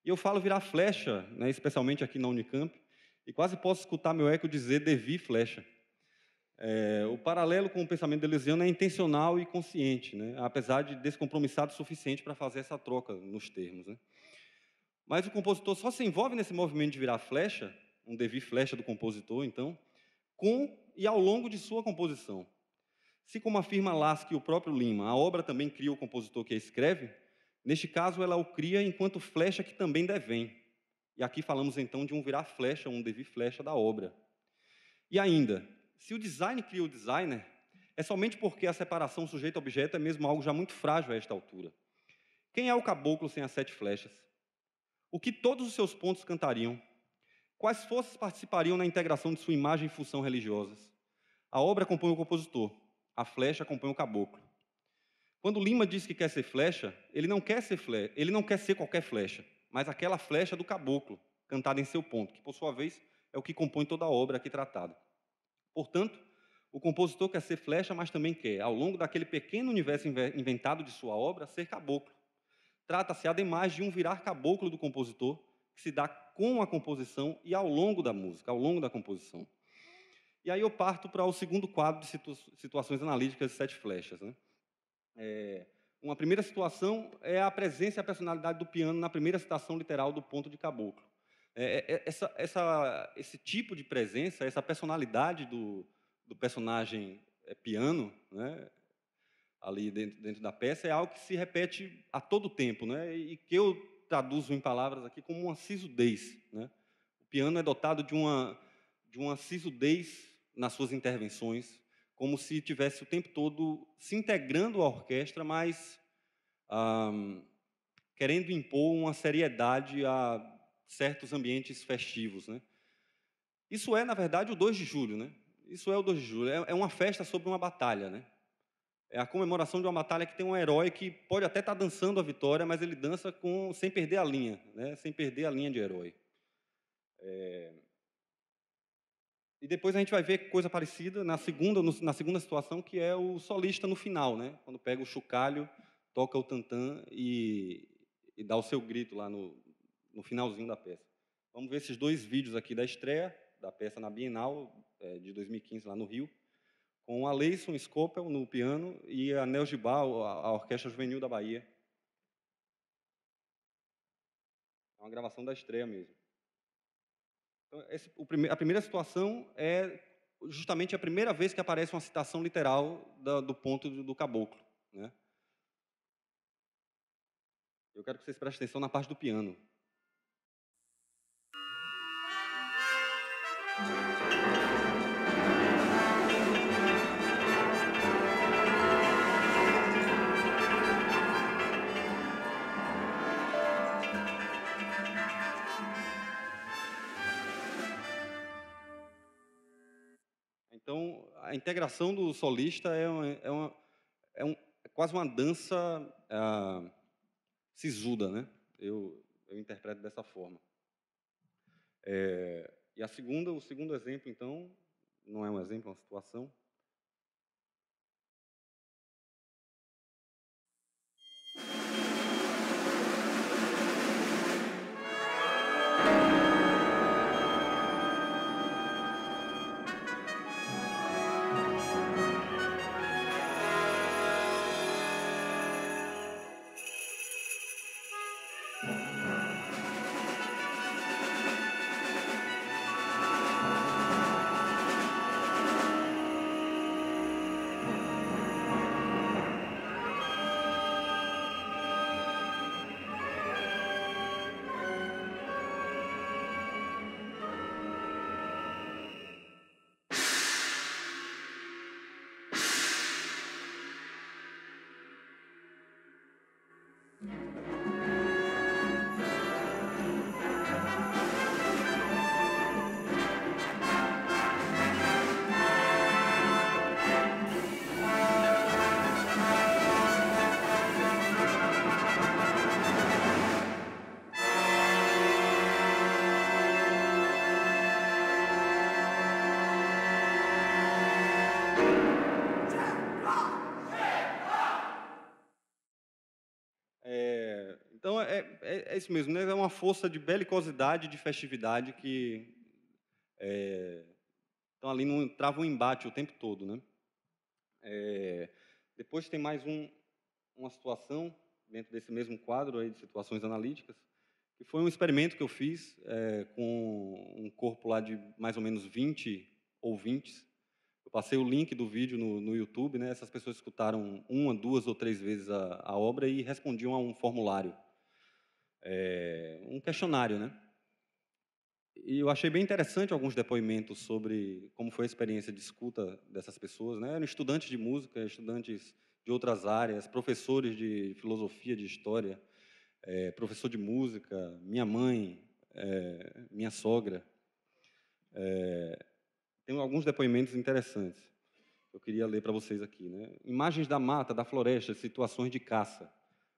E eu falo virar flecha, né, especialmente aqui na Unicamp, e quase posso escutar meu eco dizer devir flecha. O paralelo com o pensamento deleuziano é intencional e consciente, né, apesar de descompromissado o suficiente para fazer essa troca nos termos, né. Mas o compositor só se envolve nesse movimento de virar flecha, um devir flecha do compositor, então, com e ao longo de sua composição. Se, como afirma Lasky e o próprio Lima, a obra também cria o compositor que a escreve, neste caso ela o cria enquanto flecha que também devém. E aqui falamos então de um virar flecha, um devir flecha da obra. E ainda, se o design cria o designer, é somente porque a separação sujeito-objeto é mesmo algo já muito frágil a esta altura. Quem é o caboclo sem as 7 flechas? O que todos os seus pontos cantariam? Quais forças participariam na integração de sua imagem e função religiosas? A obra compõe o compositor, a flecha compõe o caboclo. Quando Lima diz que quer ser flecha, ele não quer ser qualquer flecha, mas aquela flecha do caboclo, cantada em seu ponto, que por sua vez é o que compõe toda a obra aqui tratada. Portanto, o compositor quer ser flecha, mas também quer, ao longo daquele pequeno universo inventado de sua obra, ser caboclo. Trata-se, ademais, de um virar caboclo do compositor, que se dá com a composição e ao longo da música, ao longo da composição. E aí eu parto para o segundo quadro de situações analíticas de 7 flechas, né? Uma primeira situação é a presença e a personalidade do piano na primeira citação literal do ponto de caboclo. Esse tipo de presença, essa personalidade do personagem piano, né, ali dentro da peça, é algo que se repete a todo tempo, né, e que eu traduzo em palavras aqui como uma sisudez, né? O piano é dotado de uma sisudez nas suas intervenções, como se tivesse o tempo todo se integrando à orquestra, mas querendo impor uma seriedade a certos ambientes festivos, né? Isso é, na verdade, o 2 de julho, né? Isso é o 2 de julho. É uma festa sobre uma batalha, né? É a comemoração de uma batalha que tem um herói que pode até estar dançando a vitória, mas ele dança sem perder a linha, né? Sem perder a linha de herói. E depois a gente vai ver coisa parecida na segunda situação, que é o solista no final, né? Quando pega o chocalho, toca o tantã e dá o seu grito lá no finalzinho da peça. Vamos ver esses 2 vídeos aqui da estreia da peça na Bienal de 2015, lá no Rio, com a Leison Scopel no piano e a Nel Gibal, a Orquestra Juvenil da Bahia. É uma gravação da estreia mesmo. Então, a primeira situação é justamente a primeira vez que aparece uma citação literal do ponto do caboclo, né? Eu quero que vocês prestem atenção na parte do piano. Então, a integração do solista é quase uma dança sisuda, né? Eu interpreto dessa forma. E o segundo exemplo, então, não é um exemplo, é uma situação. É isso mesmo, né? É uma força de belicosidade, de festividade que estão ali, trava um embate o tempo todo, né? Depois tem mais uma situação, dentro desse mesmo quadro aí de situações analíticas, que foi um experimento que eu fiz com um corpo lá de mais ou menos 20 ouvintes. Eu passei o link do vídeo no YouTube, né? Essas pessoas escutaram 1, 2 ou 3 vezes a obra e respondiam a um formulário, um questionário, né? E eu achei bem interessante alguns depoimentos sobre como foi a experiência de escuta dessas pessoas, né? Eram estudantes de música, estudantes de outras áreas, professores de filosofia, de história, professor de música, minha mãe, minha sogra. Tem alguns depoimentos interessantes. Eu queria ler para vocês aqui, né? Imagens da mata, da floresta, situações de caça,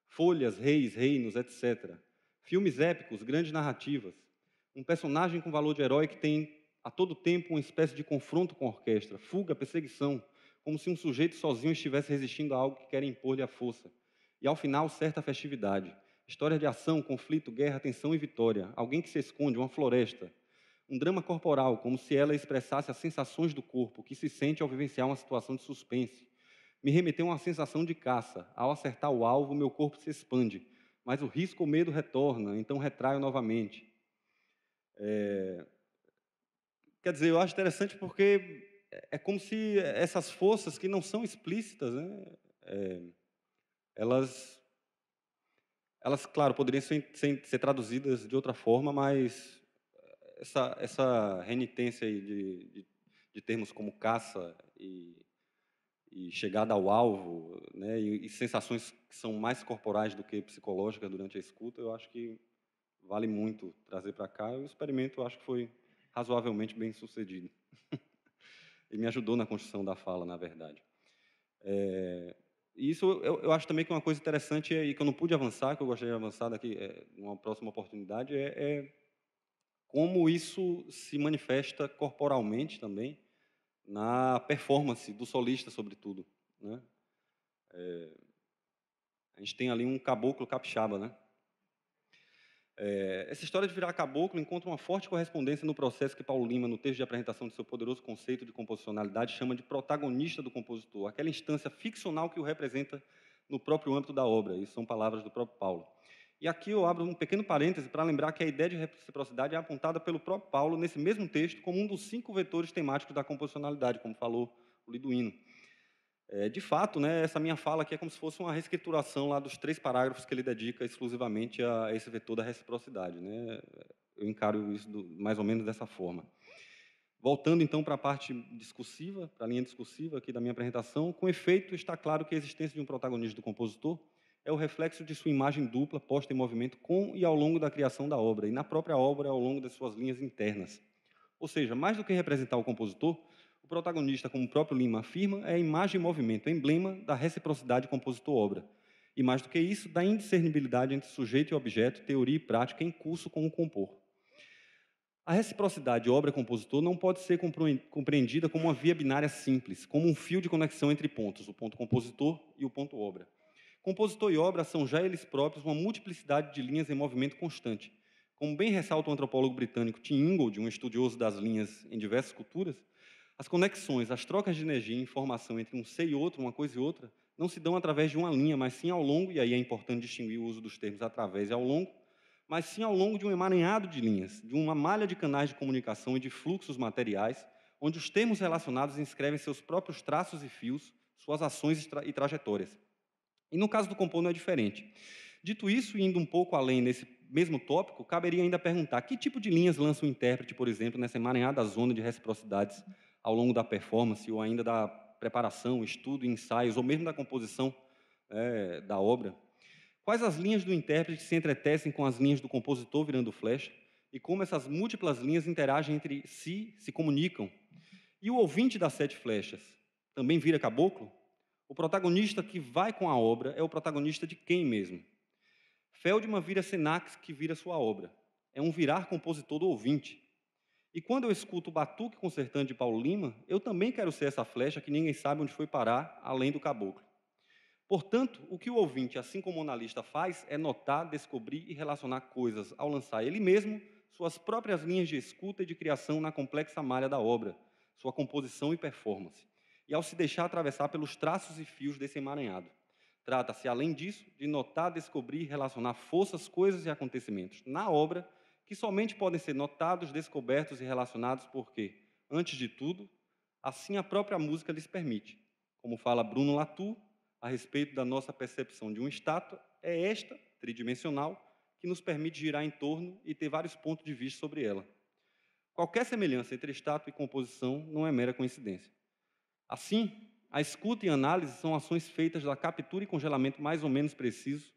folhas, reis, reinos, etc. Filmes épicos, grandes narrativas. Um personagem com valor de herói que tem a todo tempo uma espécie de confronto com a orquestra, fuga, perseguição, como se um sujeito sozinho estivesse resistindo a algo que quer impor-lhe a força. E ao final, certa festividade. História de ação, conflito, guerra, tensão e vitória. Alguém que se esconde, uma floresta. Um drama corporal, como se ela expressasse as sensações do corpo, que se sente ao vivenciar uma situação de suspense. Me remeteu a uma sensação de caça. Ao acertar o alvo, meu corpo se expande, mas o risco ou medo retorna, então retraio novamente. Quer dizer, eu acho interessante porque é como se essas forças que não são explícitas, né, elas, claro, poderiam ser traduzidas de outra forma, mas essa renitência aí de termos como caça e chegada ao alvo, né, e sensações que são mais corporais do que psicológicas durante a escuta, eu acho que vale muito trazer para cá. O experimento, eu acho que foi razoavelmente bem sucedido. E me ajudou na construção da fala, na verdade. E isso eu acho também que uma coisa interessante e que eu não pude avançar, que eu gostaria de avançar daqui numa próxima oportunidade, como isso se manifesta corporalmente também na performance do solista, sobretudo, né? A gente tem ali um caboclo capixaba, né? Essa história de virar caboclo encontra uma forte correspondência no processo que Paulo Lima, no texto de apresentação de seu poderoso conceito de composicionalidade, chama de protagonista do compositor, aquela instância ficcional que o representa no próprio âmbito da obra. Isso são palavras do próprio Paulo. E aqui eu abro um pequeno parêntese para lembrar que a ideia de reciprocidade é apontada pelo próprio Paulo nesse mesmo texto como um dos 5 vetores temáticos da composicionalidade, como falou o Liduino. De fato, né, essa minha fala aqui é como se fosse uma reescrituração lá dos 3 parágrafos que ele dedica exclusivamente a esse vetor da reciprocidade, né? Eu encaro isso mais ou menos dessa forma. Voltando, então, para a parte discursiva, para a linha discursiva aqui da minha apresentação, com efeito, está claro que a existência de um protagonista do compositor é o reflexo de sua imagem dupla posta em movimento com e ao longo da criação da obra, e na própria obra ao longo das suas linhas internas. Ou seja, mais do que representar o compositor, o protagonista, como o próprio Lima afirma, é a imagem em movimento, emblema da reciprocidade compositor-obra. E mais do que isso, da indiscernibilidade entre sujeito e objeto, teoria e prática em curso com o compor. A reciprocidade obra-compositor não pode ser compreendida como uma via binária simples, como um fio de conexão entre pontos, o ponto compositor e o ponto obra. Compositor e obra são já eles próprios uma multiplicidade de linhas em movimento constante. Como bem ressalta o antropólogo britânico Tim Ingold, um estudioso das linhas em diversas culturas, as conexões, as trocas de energia e informação entre um ser e outro, uma coisa e outra, não se dão através de uma linha, mas sim ao longo, e aí é importante distinguir o uso dos termos através e ao longo, mas sim ao longo de um emaranhado de linhas, de uma malha de canais de comunicação e de fluxos materiais, onde os termos relacionados inscrevem seus próprios traços e fios, suas ações e trajetórias. E no caso do compor não é diferente. Dito isso, e indo um pouco além nesse mesmo tópico, caberia ainda perguntar que tipo de linhas lança o intérprete, por exemplo, nessa emaranhada zona de reciprocidades ao longo da performance, ou ainda da preparação, estudo, ensaios, ou mesmo da composição da obra. Quais as linhas do intérprete que se entretecem com as linhas do compositor virando flecha, e como essas múltiplas linhas interagem entre si, se comunicam. E o ouvinte das 7 flechas também vira caboclo? O protagonista que vai com a obra é o protagonista de quem mesmo? Feldman vira Senax que vira sua obra. É um virar compositor do ouvinte. E quando eu escuto o batuque concertante de Paulo Lima, eu também quero ser essa flecha que ninguém sabe onde foi parar, além do caboclo. Portanto, o que o ouvinte, assim como o analista, faz é notar, descobrir e relacionar coisas ao lançar ele mesmo suas próprias linhas de escuta e de criação na complexa malha da obra, sua composição e performance, e ao se deixar atravessar pelos traços e fios desse emaranhado. Trata-se, além disso, de notar, descobrir e relacionar forças, coisas e acontecimentos na obra que somente podem ser notados, descobertos e relacionados porque, antes de tudo, assim a própria música lhes permite. Como fala Bruno Latour, a respeito da nossa percepção de uma estátua, é esta, tridimensional, que nos permite girar em torno e ter vários pontos de vista sobre ela. Qualquer semelhança entre estátua e composição não é mera coincidência. Assim, a escuta e a análise são ações feitas da captura e congelamento mais ou menos preciso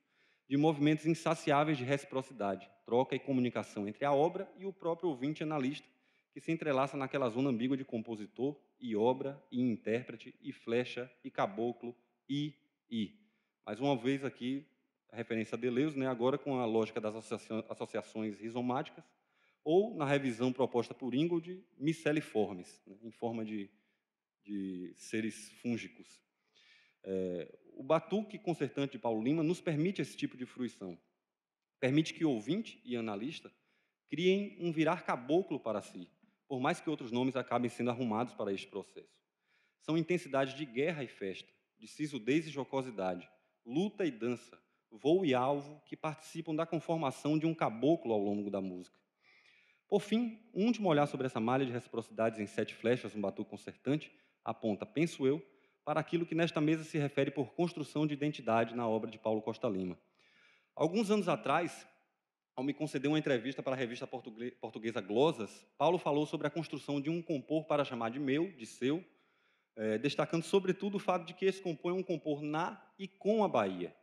de movimentos insaciáveis de reciprocidade, troca e comunicação entre a obra e o próprio ouvinte analista, que se entrelaça naquela zona ambígua de compositor e obra e intérprete e flecha e caboclo e. Mais uma vez aqui, a referência a Deleuze, né, agora com a lógica das associações rizomáticas, ou, na revisão proposta por Ingold, miceliformes, né, em forma de seres fúngicos. O batuque concertante de Paulo Lima nos permite esse tipo de fruição. Permite que o ouvinte e analista criem um virar caboclo para si, por mais que outros nomes acabem sendo arrumados para este processo. São intensidades de guerra e festa, de sisudez e jocosidade, luta e dança, voo e alvo que participam da conformação de um caboclo ao longo da música. Por fim, um último olhar sobre essa malha de reciprocidades em 7 flechas, um batuque concertante, aponta, penso eu, para aquilo que nesta mesa se refere por construção de identidade na obra de Paulo Costa Lima. Alguns anos atrás, ao me conceder uma entrevista para a revista portuguesa Glosas, Paulo falou sobre a construção de um compor para chamar de meu, de seu, destacando sobretudo o fato de que esse compor é um compor na e com a Bahia.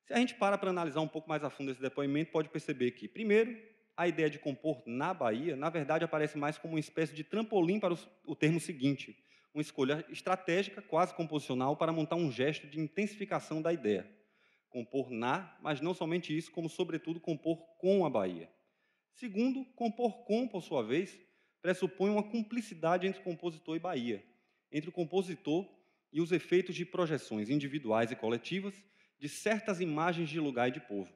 Se a gente para analisar um pouco mais a fundo esse depoimento, pode perceber que, primeiro, a ideia de compor na Bahia, na verdade, aparece mais como uma espécie de trampolim para o termo seguinte, uma escolha estratégica, quase composicional, para montar um gesto de intensificação da ideia. Compor na, mas não somente isso, como, sobretudo, compor com a Bahia. Segundo, compor com, por sua vez, pressupõe uma cumplicidade entre compositor e Bahia, entre o compositor e os efeitos de projeções individuais e coletivas de certas imagens de lugar e de povo.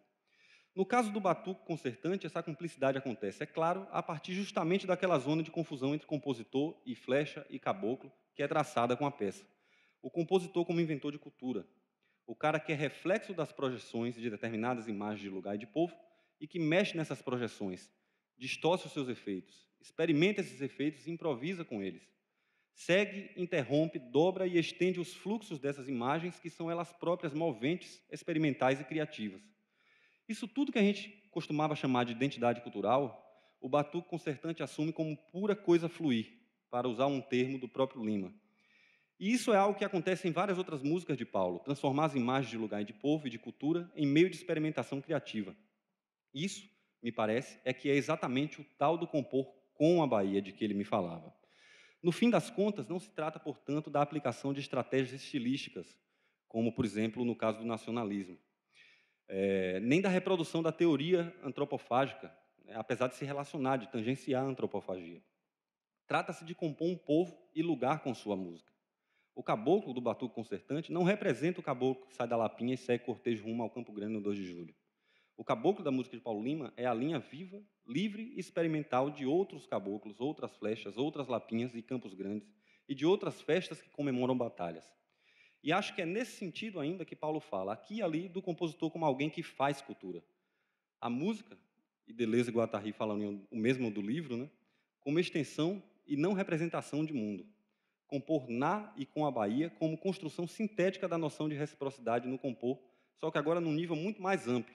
No caso do batuque concertante, essa cumplicidade acontece, é claro, a partir justamente daquela zona de confusão entre compositor e flecha e caboclo, que é traçada com a peça. O compositor como inventor de cultura, o cara que é reflexo das projeções de determinadas imagens de lugar e de povo e que mexe nessas projeções, distorce os seus efeitos, experimenta esses efeitos e improvisa com eles. Segue, interrompe, dobra e estende os fluxos dessas imagens que são elas próprias moventes, experimentais e criativas. Isso tudo que a gente costumava chamar de identidade cultural, o batuque concertante assume como pura coisa fluir, para usar um termo do próprio Lima. E isso é algo que acontece em várias outras músicas de Paulo, transformar as imagens de lugar e de povo e de cultura em meio de experimentação criativa. Isso, me parece, é que é exatamente o tal do compor com a Bahia de que ele me falava. No fim das contas, não se trata, portanto, da aplicação de estratégias estilísticas, como, por exemplo, no caso do nacionalismo, nem da reprodução da teoria antropofágica, apesar de se relacionar, de tangenciar a antropofagia. Trata-se de compor um povo e lugar com sua música. O caboclo do batuque concertante não representa o caboclo que sai da Lapinha e segue cortejo rumo ao Campo Grande no 2 de julho. O caboclo da música de Paulo Lima é a linha viva, livre e experimental de outros caboclos, outras flechas, outras lapinhas e campos grandes, e de outras festas que comemoram batalhas. E acho que é nesse sentido ainda que Paulo fala, aqui e ali, do compositor como alguém que faz cultura. A música, e Deleuze e Guattari falam o mesmo do livro, né, como extensão e não representação de mundo. Compor na e com a Bahia como construção sintética da noção de reciprocidade no compor, só que agora num nível muito mais amplo.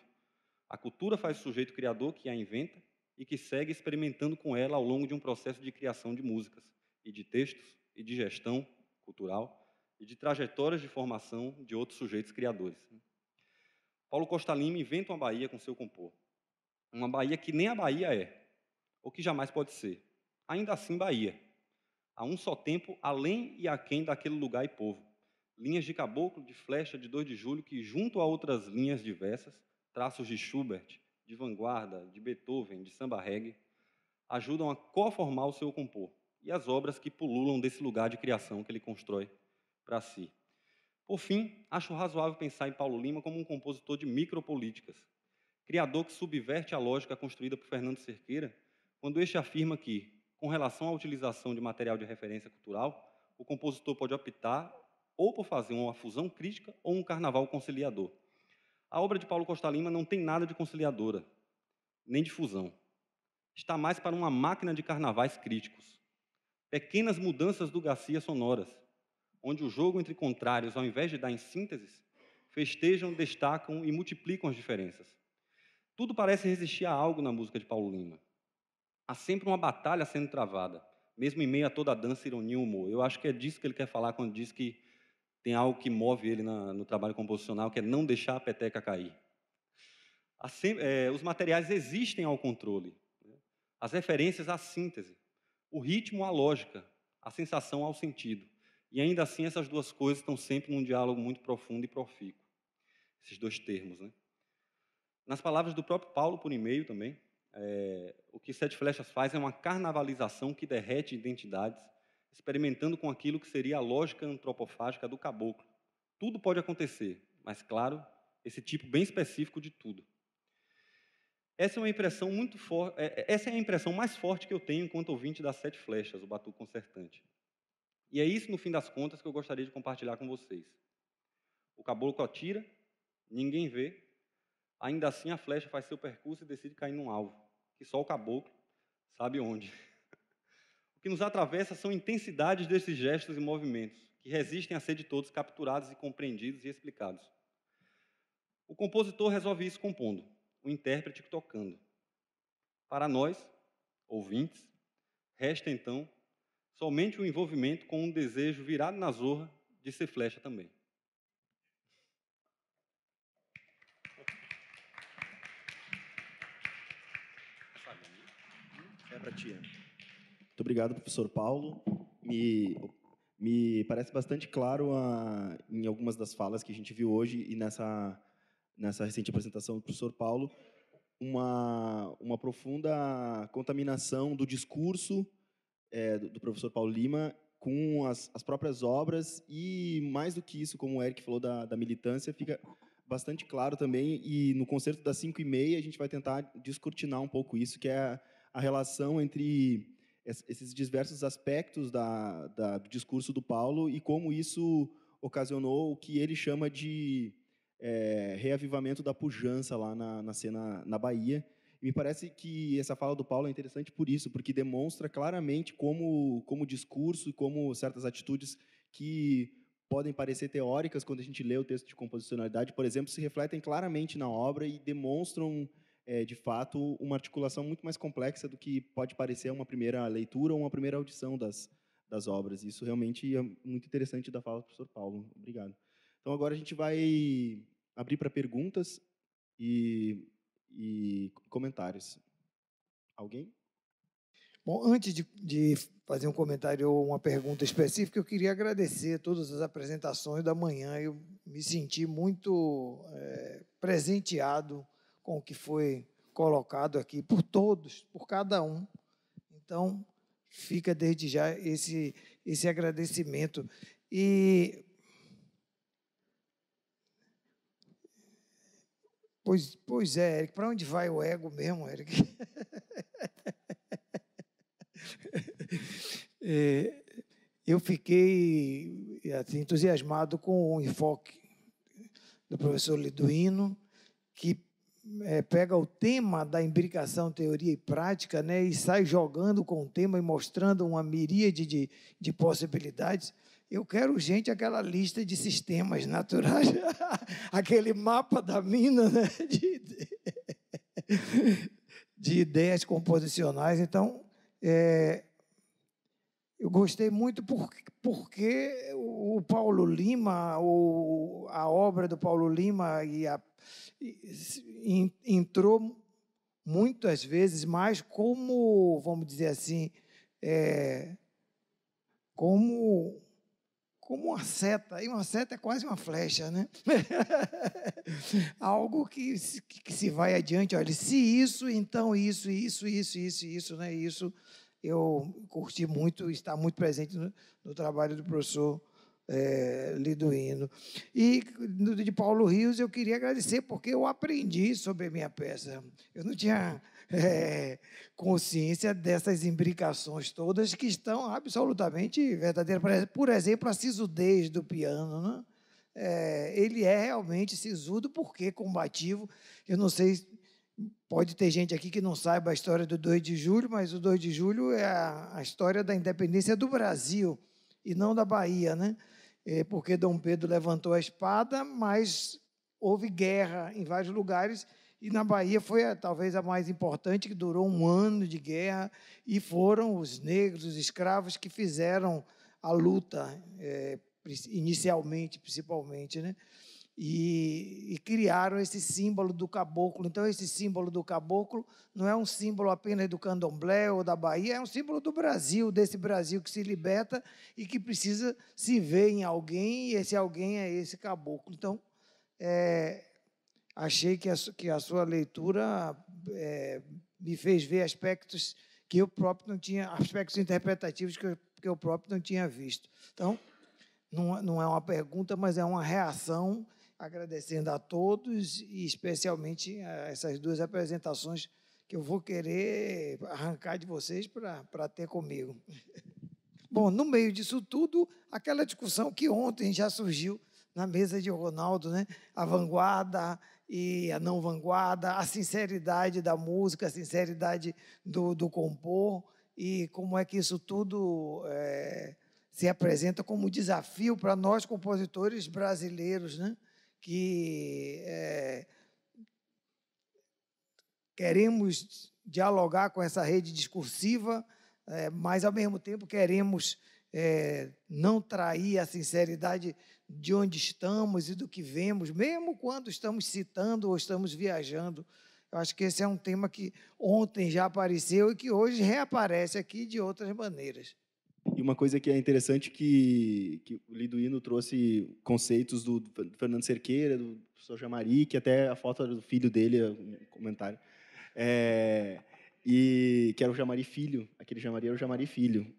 A cultura faz o sujeito criador que a inventa e que segue experimentando com ela ao longo de um processo de criação de músicas, e de textos, e de gestão cultural, e de trajetórias de formação de outros sujeitos criadores. Paulo Costa Lima inventa uma Bahia com seu compor. Uma Bahia que nem a Bahia é, ou que jamais pode ser. Ainda assim, Bahia. A um só tempo, além e aquém daquele lugar e povo. Linhas de caboclo, de flecha, de 2 de julho, que, junto a outras linhas diversas, traços de Schubert, de vanguarda, de Beethoven, de samba reggae, ajudam a coformar o seu compor e as obras que pululam desse lugar de criação que ele constrói para si. Por fim, acho razoável pensar em Paulo Lima como um compositor de micropolíticas, criador que subverte a lógica construída por Fernando Cerqueira, quando este afirma que, com relação à utilização de material de referência cultural, o compositor pode optar ou por fazer uma fusão crítica ou um carnaval conciliador. A obra de Paulo Costa Lima não tem nada de conciliadora, nem de fusão. Está mais para uma máquina de carnavais críticos. Pequenas mudanças do Garcia sonoras, onde o jogo entre contrários, ao invés de dar em sínteses, festejam, destacam e multiplicam as diferenças. Tudo parece resistir a algo na música de Paulo Lima. Há sempre uma batalha sendo travada, mesmo em meio a toda a dança, ironia e humor. Eu acho que é disso que ele quer falar quando diz que tem algo que move ele no trabalho composicional, que é não deixar a peteca cair. Os materiais existem ao controle, as referências à síntese, o ritmo à lógica, a sensação ao sentido. E ainda assim essas duas coisas estão sempre num diálogo muito profundo e profícuo, esses dois termos, né? Nas palavras do próprio Paulo, por e-mail também, o que Sete Flechas faz é uma carnavalização que derrete identidades, experimentando com aquilo que seria a lógica antropofágica do caboclo. Tudo pode acontecer, mas, claro, esse tipo bem específico de tudo. Essa é uma impressão muito forte. Essa é a impressão mais forte que eu tenho enquanto ouvinte das Sete Flechas, o Batuque Concertante. E é isso, no fim das contas, que eu gostaria de compartilhar com vocês. O caboclo atira, ninguém vê, ainda assim a flecha faz seu percurso e decide cair num alvo, que só o caboclo sabe onde. O que nos atravessa são intensidades desses gestos e movimentos, que resistem a ser de todos capturados e compreendidos e explicados. O compositor resolve isso compondo, o intérprete tocando. Para nós, ouvintes, resta então somente o envolvimento com um desejo virado na zorra de ser flecha também. É para ti. Muito obrigado, professor Paulo. Me parece bastante claro em algumas das falas que a gente viu hoje e nessa recente apresentação do professor Paulo, uma profunda contaminação do discurso do professor Paulo Lima com as próprias obras e, mais do que isso, como o Eric falou da militância, fica bastante claro também, e no concerto das 5h30 a gente vai tentar descortinar um pouco isso, que é a relação entre esses diversos aspectos do discurso do Paulo e como isso ocasionou o que ele chama de reavivamento da pujança lá na cena na Bahia. E me parece que essa fala do Paulo é interessante por isso, porque demonstra claramente como o discurso e como certas atitudes que podem parecer teóricas quando a gente lê o texto de composicionalidade, por exemplo, se refletem claramente na obra e demonstram, de fato, uma articulação muito mais complexa do que pode parecer uma primeira leitura ou uma primeira audição das obras. Isso realmente é muito interessante da fala do professor Paulo. Obrigado. Então, agora a gente vai abrir para perguntas e comentários. Alguém? Bom, antes de fazer um comentário ou uma pergunta específica, eu queria agradecer todas as apresentações da manhã. Eu me senti muito presenteado com o que foi colocado aqui por todos, por cada um. Então, fica desde já esse agradecimento. Pois é, Eric, para onde vai o ego mesmo, Eric? Eu fiquei assim, entusiasmado com o enfoque do professor Liduino, que pega o tema da imbricação, teoria e prática, né, e sai jogando com o tema e mostrando uma miríade de possibilidades. Eu quero, gente, aquela lista de sistemas naturais, aquele mapa da mina, né, de ideias composicionais. Então, eu gostei muito porque o Paulo Lima, a obra do Paulo Lima entrou muitas vezes mais como, vamos dizer assim, como uma seta, e uma seta é quase uma flecha, né? Algo que se vai adiante, olha, se isso, então isso, né? Isso eu curti muito, está muito presente no trabalho do professor Liduíno. E de Paulo Rios eu queria agradecer, porque eu aprendi sobre a minha peça. Eu não tinha consciência dessas imbricações todas que estão absolutamente verdadeiras. Por exemplo, a sisudez do piano, né? Ele é realmente sisudo porque combativo. Eu não sei, pode ter gente aqui que não saiba a história do 2 de julho, mas o 2 de julho é a história da independência do Brasil e não da Bahia, né? Porque Dom Pedro levantou a espada, mas houve guerra em vários lugares, e na Bahia foi talvez a mais importante, que durou 1 ano de guerra, e foram os negros, os escravos, que fizeram a luta, inicialmente, principalmente, né? E criaram esse símbolo do caboclo. Então, esse símbolo do caboclo não é um símbolo apenas do candomblé ou da Bahia, é um símbolo do Brasil, desse Brasil que se liberta e que precisa se ver em alguém, e esse alguém é esse caboclo. Então, achei que a sua leitura me fez ver aspectos que eu próprio não tinha, aspectos interpretativos que eu próprio não tinha visto. Então, não é uma pergunta, mas é uma reação, agradecendo a todos e especialmente a essas 2 apresentações que eu vou querer arrancar de vocês para ter comigo. Bom, no meio disso tudo, aquela discussão que ontem já surgiu na mesa de Ronaldo, né? A vanguarda e a não vanguarda, a sinceridade da música, a sinceridade do compor, e como é que isso tudo se apresenta como desafio para nós, compositores brasileiros, né? Que queremos dialogar com essa rede discursiva, mas, ao mesmo tempo, queremos não trair a sinceridade de onde estamos e do que vemos, mesmo quando estamos citando ou estamos viajando. Eu acho que esse é um tema que ontem já apareceu e que hoje reaparece aqui de outras maneiras. E uma coisa que é interessante que o Liduíno trouxe conceitos do Fernando Cerqueira, do professor Jamari, que até a foto do filho dele, um comentário, e que era o Jamari Filho, aquele Jamari era o Jamari Filho.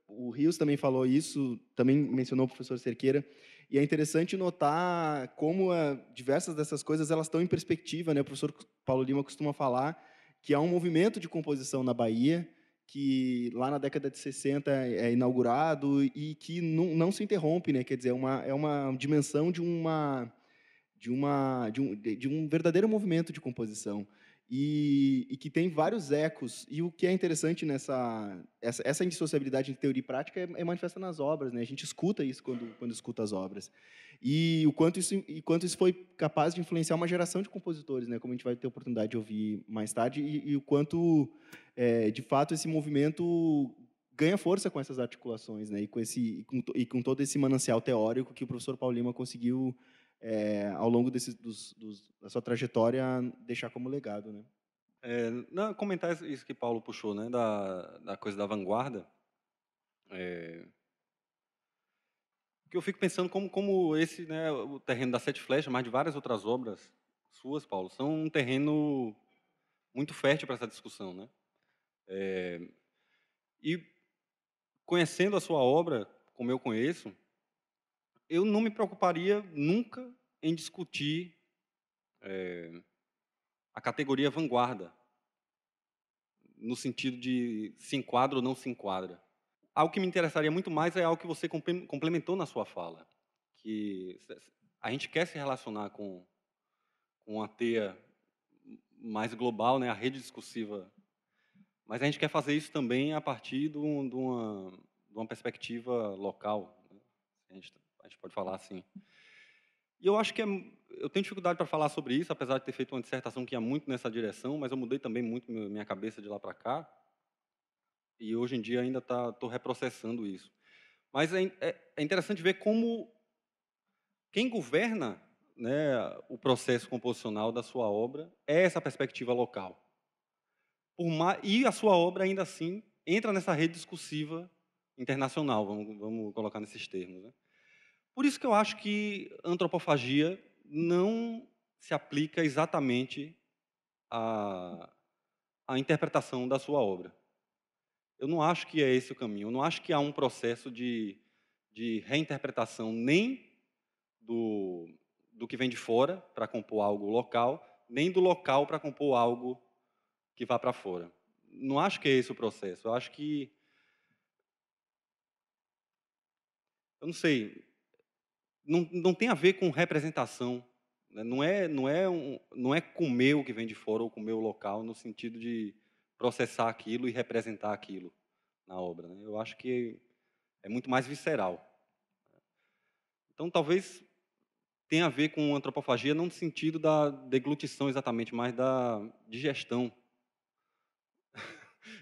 O Rios também falou isso, também mencionou o professor Cerqueira, e é interessante notar como diversas dessas coisas elas estão em perspectiva, né? O professor Paulo Lima costuma falar que há um movimento de composição na Bahia, que lá na década de 60 é inaugurado e que não se interrompe, né? Quer dizer, é uma dimensão de um verdadeiro movimento de composição e que tem vários ecos. E o que é interessante essa indissociabilidade entre teoria e prática é manifesta nas obras, né? A gente escuta isso quando escuta as obras. E o quanto isso foi capaz de influenciar uma geração de compositores, né? Como a gente vai ter a oportunidade de ouvir mais tarde, e o quanto, de fato, esse movimento ganha força com essas articulações, né? E com todo esse manancial teórico que o professor Paulo Lima conseguiu, ao longo da sua trajetória, deixar como legado, né? Não, comentar isso que Paulo puxou, né, da coisa da vanguarda, que eu fico pensando como esse, né, o terreno da Sete Flechas, mas de várias outras obras suas, Paulo, são um terreno muito fértil para essa discussão, né? E conhecendo a sua obra, como eu conheço, eu não me preocuparia nunca em discutir a categoria vanguarda, no sentido de se enquadra ou não se enquadra. Algo que me interessaria muito mais é algo que você complementou na sua fala, que a gente quer se relacionar com a teia mais global, né, a rede discursiva, mas a gente quer fazer isso também a partir de uma perspectiva local, né? A gente pode falar assim. E eu acho que eu tenho dificuldade para falar sobre isso, apesar de ter feito uma dissertação que ia muito nessa direção, mas eu mudei também muito minha cabeça de lá para cá, e hoje em dia ainda estou reprocessando isso. Mas é interessante ver como quem governa, né, o processo composicional da sua obra é essa perspectiva local. E a sua obra, ainda assim, entra nessa rede discursiva internacional, vamos colocar nesses termos, né? Por isso que eu acho que a antropofagia não se aplica exatamente à interpretação da sua obra. eu não acho que é esse o caminho. Eu não acho que há um processo de reinterpretação nem do que vem de fora para compor algo local, nem do local para compor algo que vá para fora. Não acho que é esse o processo. Eu acho que, eu não sei, não tem a ver com representação, né? Não é comer o que vem de fora ou comer o local no sentido de processar aquilo e representar aquilo na obra, né? Eu acho que é muito mais visceral. Então, talvez tenha a ver com antropofagia não no sentido da deglutição exatamente, mas da digestão.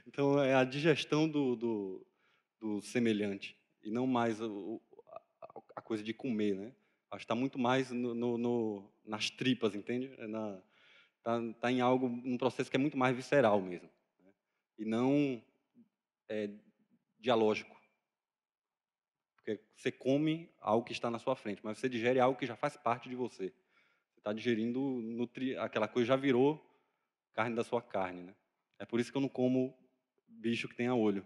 Então, é a digestão do semelhante e não mais a coisa de comer, né? Acho que está muito mais nas tripas, entende? Tá em algo, um processo que é muito mais visceral mesmo, né? E não dialógico. Porque você come algo que está na sua frente, mas você digere algo que já faz parte de você. Você está digerindo aquela coisa já virou carne da sua carne, né? É por isso que eu não como bicho que tenha olho.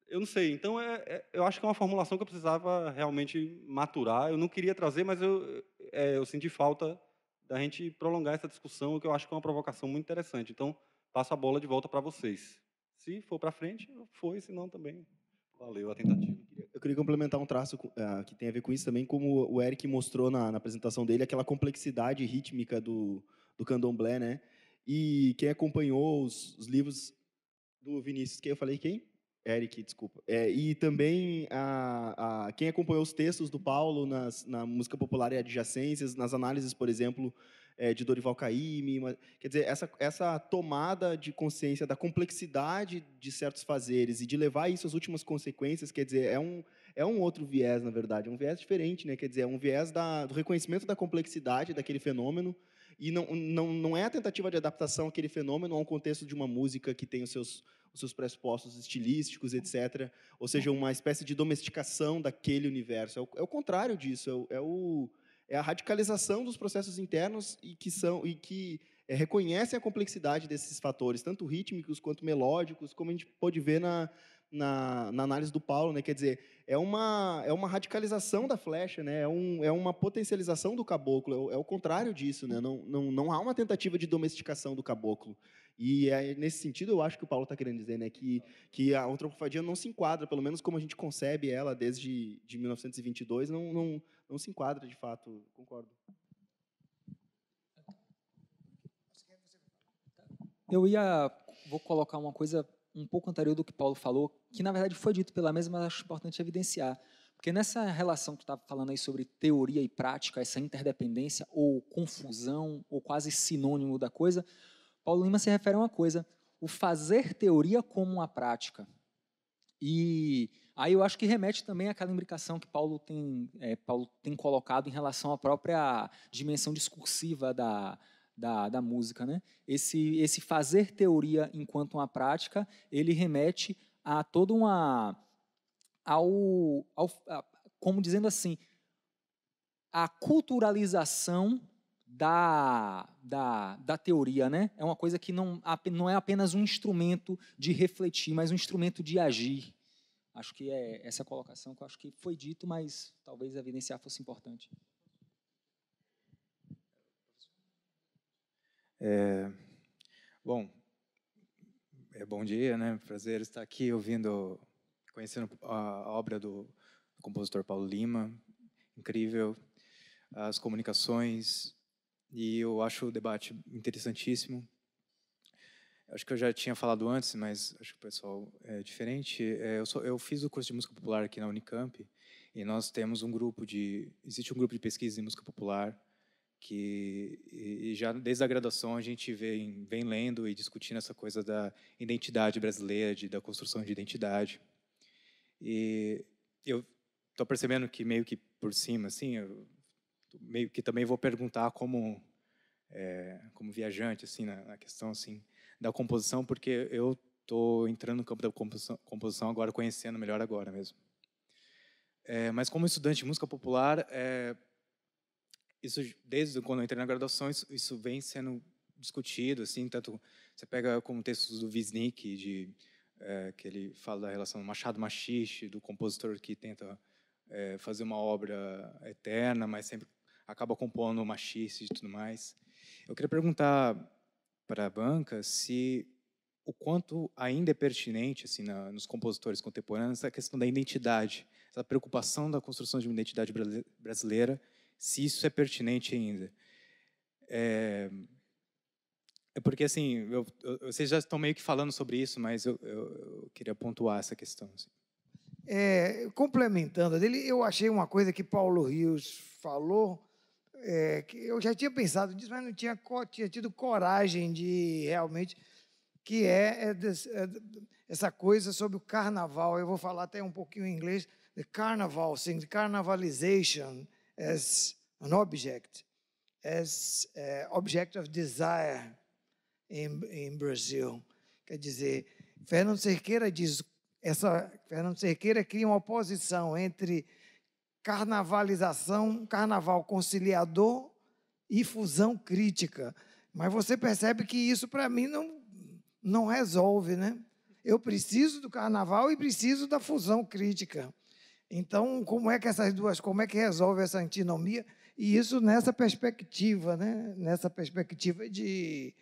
Eu não sei. Então, eu acho que é uma formulação que eu precisava realmente maturar. Eu não queria trazer, mas eu senti falta da gente prolongar essa discussão, que eu acho que é uma provocação muito interessante. Então, passo a bola de volta para vocês. Se for para frente, foi, se não também. Valeu a tentativa. Eu queria complementar um traço que tem a ver com isso também, como o Eric mostrou na apresentação dele, aquela complexidade rítmica do candomblé, né? E quem acompanhou os livros do Vinícius, quem eu falei, quem? Eric, desculpa. E também quem acompanhou os textos do Paulo na música popular e adjacências, nas análises, por exemplo, de Dorival Caymmi, quer dizer, essa tomada de consciência da complexidade de certos fazeres e de levar isso às últimas consequências, quer dizer, é um outro viés, na verdade, é um viés diferente, né? Quer dizer, é um viés do reconhecimento da complexidade daquele fenômeno, e não é a tentativa de adaptação àquele fenômeno a um contexto de uma música que tem os seus pressupostos estilísticos, etc. Ou seja, uma espécie de domesticação daquele universo. É o contrário disso, é a radicalização dos processos internos e que reconhecem a complexidade desses fatores, tanto rítmicos quanto melódicos, como a gente pôde ver na análise do Paulo, né? Quer dizer, é uma radicalização da flecha, né? É uma potencialização do caboclo, é o contrário disso, né? Não há uma tentativa de domesticação do caboclo. E nesse sentido, eu acho que o Paulo está querendo dizer, né, que a antropofagia não se enquadra, pelo menos como a gente concebe ela desde 1922, não se enquadra de fato. Concordo. Vou colocar uma coisa um pouco anterior do que Paulo falou, que na verdade foi dito pela mesma, mas acho importante evidenciar. Porque nessa relação que estava falando aí sobre teoria e prática, essa interdependência ou confusão, ou quase sinônimo da coisa, Paulo Lima se refere a uma coisa, o fazer teoria como uma prática. E aí eu acho que remete também àquela imbricação que Paulo tem colocado em relação à própria dimensão discursiva da música, né? Esse fazer teoria enquanto uma prática, ele remete a toda como dizendo assim, a culturalização da teoria, né? É uma coisa que não é apenas um instrumento de refletir, mas um instrumento de agir. Acho que é essa colocação que eu acho que foi dito, mas talvez evidenciar fosse importante. Bom, bom dia, né? Prazer estar aqui conhecendo a obra do compositor Paulo Lima, incrível, as comunicações, e eu acho o debate interessantíssimo. Acho que eu já tinha falado antes, mas acho que o pessoal é diferente. Eu fiz o curso de música popular aqui na Unicamp, e nós temos existe um grupo de pesquisa em música popular, e já desde a graduação a gente vem lendo e discutindo essa coisa da identidade brasileira, da construção de identidade. E eu estou percebendo que meio que por cima, assim, eu meio que também vou perguntar como viajante, assim, na questão assim da composição, porque eu estou entrando no campo da composição agora, conhecendo melhor agora mesmo. Mas como estudante de música popular, isso desde quando eu entrei na graduação, isso vem sendo discutido, assim, tanto você pega como textos do Wisnik, que ele fala da relação Machado Machixe, do compositor que tenta fazer uma obra eterna, mas sempre acaba compondo machixe e tudo mais. Eu queria perguntar para a banca se o quanto ainda é pertinente assim nos compositores contemporâneos a questão da identidade, essa preocupação da construção de uma identidade brasileira, se isso é pertinente ainda. É porque, assim, vocês já estão meio que falando sobre isso, mas eu queria pontuar essa questão. Assim. Complementando a dele, eu achei uma coisa que Paulo Rios falou, que eu já tinha pensado nisso, mas não tinha tido coragem de realmente, que essa coisa sobre o carnaval. Eu vou falar até um pouquinho em inglês, the carnival thing, the carnivalization as an object, as object of desire em Brasil. Quer dizer, Fernando Cerqueira diz, Fernando Cerqueira cria uma oposição entre carnavalização, carnaval conciliador e fusão crítica. Mas você percebe que isso, para mim, não resolve, né? Eu preciso do carnaval e preciso da fusão crítica. Então, como é que resolve essa antinomia? E isso nessa perspectiva, né? Nessa perspectiva de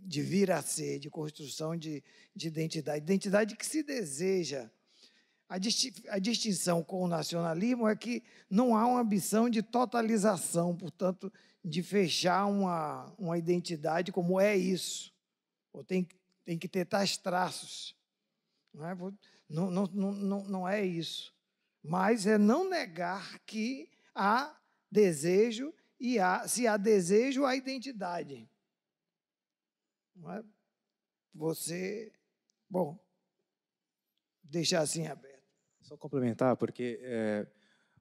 vir a ser, de construção de identidade que se deseja. A distinção com o nacionalismo é que não há uma ambição de totalização, portanto, de fechar uma identidade como é isso, ou tem que ter tais traços. Não é isso. Mas é não negar que há desejo e se há desejo, há identidade. Bom, deixar assim aberto. Só complementar, porque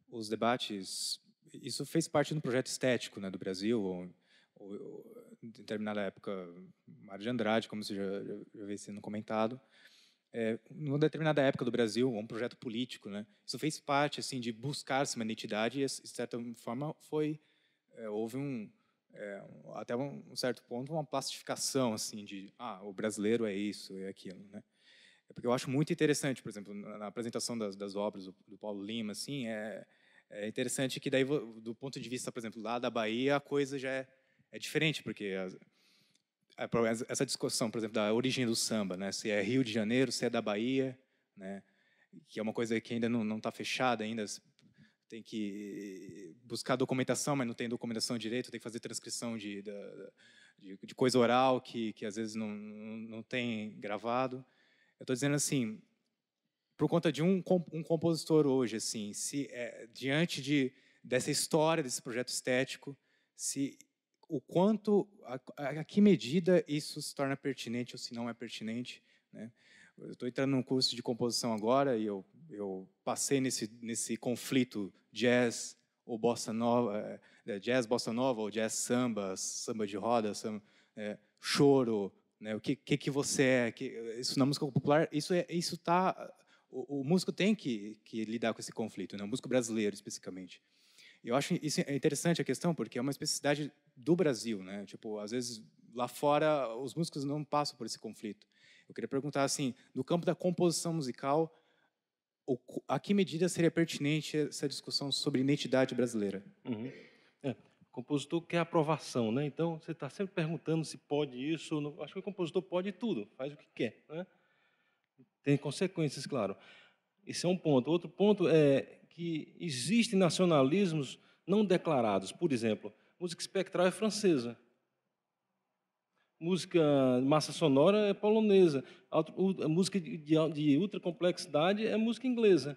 os debates, isso fez parte do projeto estético, né, do Brasil, em determinada época, Mário de Andrade, como você já veio sendo comentado, numa determinada época do Brasil, um projeto político, né, isso fez parte assim de buscar-se uma identidade e, de certa forma, houve até um certo ponto uma plastificação assim de o brasileiro é isso, é aquilo, né? Porque eu acho muito interessante, por exemplo, na apresentação das obras do Paulo Lima, assim, é interessante que daí, do ponto de vista, por exemplo, lá da Bahia, a coisa já é diferente, porque essa discussão, por exemplo, da origem do samba, né, se é Rio de Janeiro, se é da Bahia, né, que é uma coisa que ainda não está fechada ainda, tem que buscar documentação, mas não tem documentação direito, tem que fazer transcrição de coisa oral que às vezes não tem gravado. Eu estou dizendo assim, por conta de um compositor hoje, assim, se diante dessa história, desse projeto estético, o quanto, a que medida isso se torna pertinente ou se não é pertinente, né? Eu estou entrando num curso de composição agora e eu passei nesse conflito jazz ou bossa nova, bossa nova ou jazz samba de roda, choro, né? O que você é? Isso na música popular, isso tá. O músico tem que lidar com esse conflito, né? O músico brasileiro especificamente. Eu acho isso é interessante a questão porque é uma especificidade do Brasil, né? Tipo, às vezes lá fora os músicos não passam por esse conflito. Eu queria perguntar assim, no campo da composição musical, a que medida seria pertinente essa discussão sobre identidade brasileira? Uhum. O compositor quer aprovação, né? Então você está sempre perguntando se pode isso ou não. Acho que o compositor pode tudo, faz o que quer, né? Tem consequências, claro. Esse é um ponto. Outro ponto é que existem nacionalismos não declarados. Por exemplo, música espectral é francesa. Música massa sonora é polonesa. A música de ultra complexidade é música inglesa.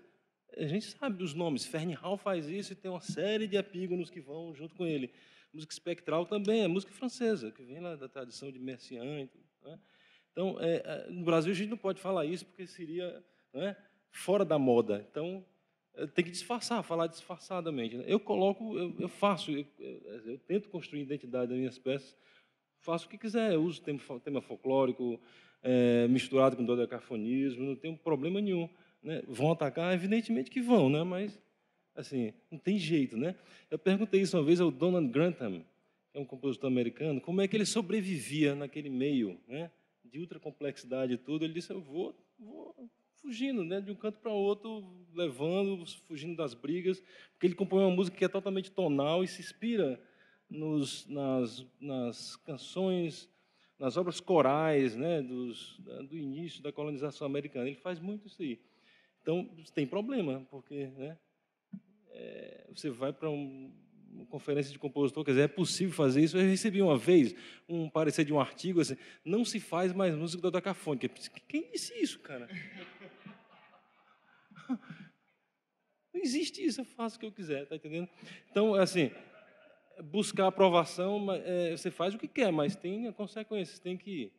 A gente sabe dos nomes. Fernihal faz isso e tem uma série de epígonos que vão junto com ele. Música espectral também é música francesa, que vem lá da tradição de Messiaen. Né? Então, no Brasil a gente não pode falar isso porque seria, né, fora da moda. Então, tem que disfarçar, falar disfarçadamente. Né? Eu tento construir identidade das minhas peças, faço o que quiser, eu uso tema folclórico, misturado com dodecafonismo, não tem problema nenhum. Né? Vão atacar? Evidentemente que vão, né? Mas assim, não tem jeito. Né? Eu perguntei isso uma vez ao Donald Grantham, que é um compositor americano, como é que ele sobrevivia naquele meio, né, de ultracomplexidade e tudo. Ele disse, eu vou fugindo, né, de um canto para outro, levando, fugindo das brigas, porque ele compõe uma música que é totalmente tonal e se inspira nas canções, nas obras corais, né, do início da colonização americana. Ele faz muito isso aí. Então, tem problema, porque, né, você vai para uma conferência de compositor, quer dizer, é possível fazer isso. Eu recebi uma vez um parecer de um artigo assim, não se faz mais música dodecafônica. Quem disse isso, cara? Não existe isso, eu faço o que eu quiser, tá entendendo? Então, assim, buscar aprovação, você faz o que quer, mas tem consequências, tem que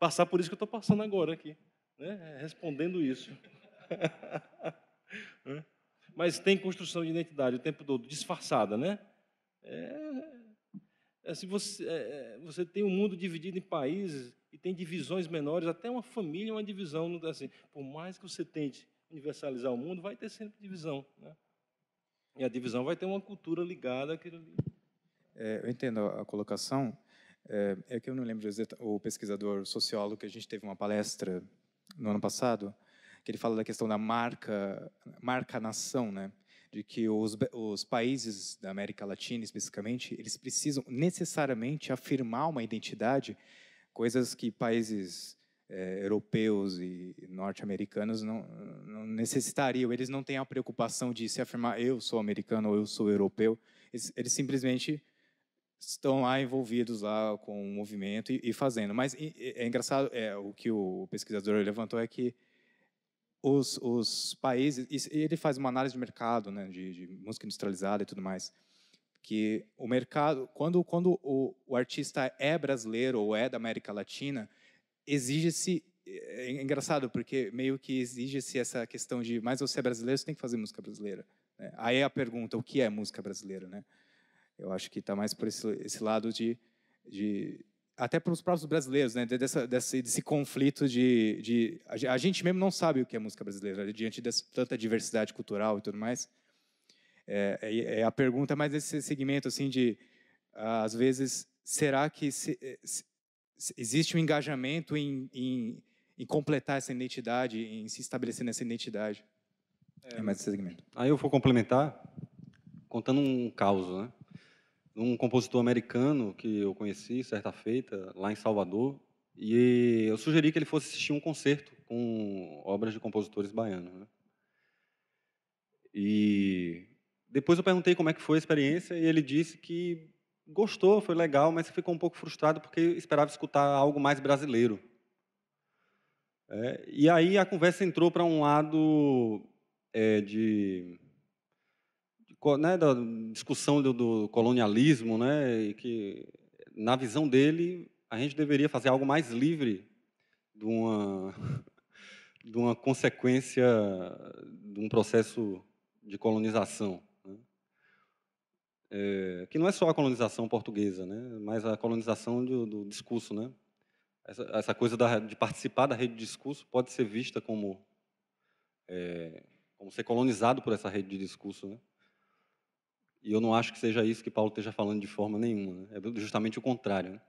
passar por isso que eu estou passando agora aqui, né? Respondendo isso. Mas tem construção de identidade o tempo todo, disfarçada, né? Assim, você tem um mundo dividido em países e tem divisões menores, até uma família é uma divisão. Assim, por mais que você tente universalizar o mundo, vai ter sempre divisão, né? E a divisão vai ter uma cultura ligada àquilo ali. Eu entendo a colocação. É que eu não lembro o pesquisador sociólogo que a gente teve uma palestra no ano passado, que ele fala da questão da marca-nação, né? De que os países da América Latina, especificamente, eles precisam necessariamente afirmar uma identidade, coisas que países europeus e norte-americanos não necessitariam. Eles não têm a preocupação de se afirmar, eu sou americano ou eu sou europeu. Eles simplesmente estão lá envolvidos lá com o movimento e fazendo. Mas é engraçado, o que o pesquisador levantou é que os países, ele faz uma análise de mercado, né, de música industrializada e tudo mais, que o mercado, quando o artista é brasileiro ou é da América Latina, exige-se, é engraçado, porque meio que exige-se essa questão de, mas você é brasileiro, você tem que fazer música brasileira, né? Aí a pergunta, o que é música brasileira, né? Eu acho que está mais por esse lado de até para os próprios brasileiros, né, desse conflito a gente mesmo não sabe o que é música brasileira, diante de tanta diversidade cultural e tudo mais. A pergunta mais nesse segmento, assim, de, às vezes, será que existe um engajamento em completar essa identidade, em se estabelecer nessa identidade? É mais esse segmento. Aí eu vou complementar contando um caos, né? Um compositor americano que eu conheci, certa feita, lá em Salvador, e eu sugeri que ele fosse assistir um concerto com obras de compositores baianos, né? E depois eu perguntei como é que foi a experiência e ele disse que gostou, foi legal, mas ficou um pouco frustrado porque esperava escutar algo mais brasileiro. E aí a conversa entrou para um lado né, da discussão do colonialismo, né, e que, na visão dele, a gente deveria fazer algo mais livre de uma consequência de um processo de colonização, né? Que não é só a colonização portuguesa, né, mas a colonização do discurso, né? Essa coisa de participar da rede de discurso pode ser vista como ser colonizado por essa rede de discurso, né? E eu não acho que seja isso que Paulo esteja falando de forma nenhuma, né? É justamente o contrário, né?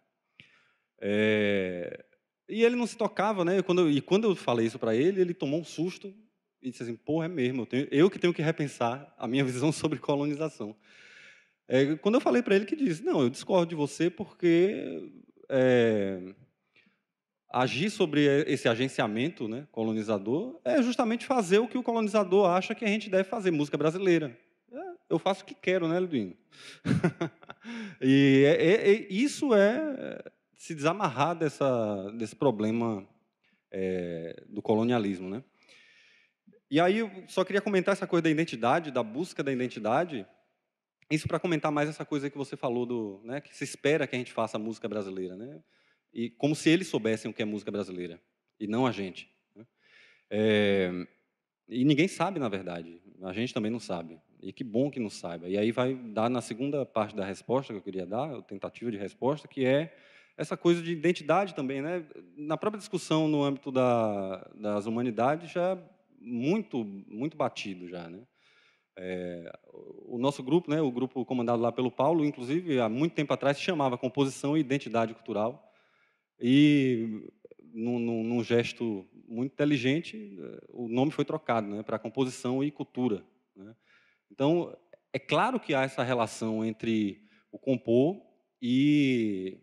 E ele não se tocava, né? Quando eu falei isso para ele, ele tomou um susto e disse assim, pô, é mesmo, eu que tenho que repensar a minha visão sobre colonização. Quando eu falei para ele, que disse, não, eu discordo de você porque agir sobre esse agenciamento, né, colonizador é justamente fazer o que o colonizador acha que a gente deve fazer, música brasileira. Eu faço o que quero, né, Liduino? E isso é se desamarrar desse problema do colonialismo, né? E aí eu só queria comentar essa coisa da identidade, da busca da identidade, isso para comentar mais essa coisa que você falou, né, que se espera que a gente faça a música brasileira, né? E como se eles soubessem o que é música brasileira, e não a gente, né? E ninguém sabe, na verdade. A gente também não sabe. E que bom que não saiba. E aí vai dar na segunda parte da resposta que eu queria dar, a tentativa de resposta, que é essa coisa de identidade também, né? Na própria discussão no âmbito das humanidades já muito batido já, né? O nosso grupo, né, o grupo comandado lá pelo Paulo, inclusive, há muito tempo atrás, se chamava Composição e Identidade Cultural. E, num gesto muito inteligente, o nome foi trocado, né, para Composição e Cultura, né? Então, é claro que há essa relação entre o compor e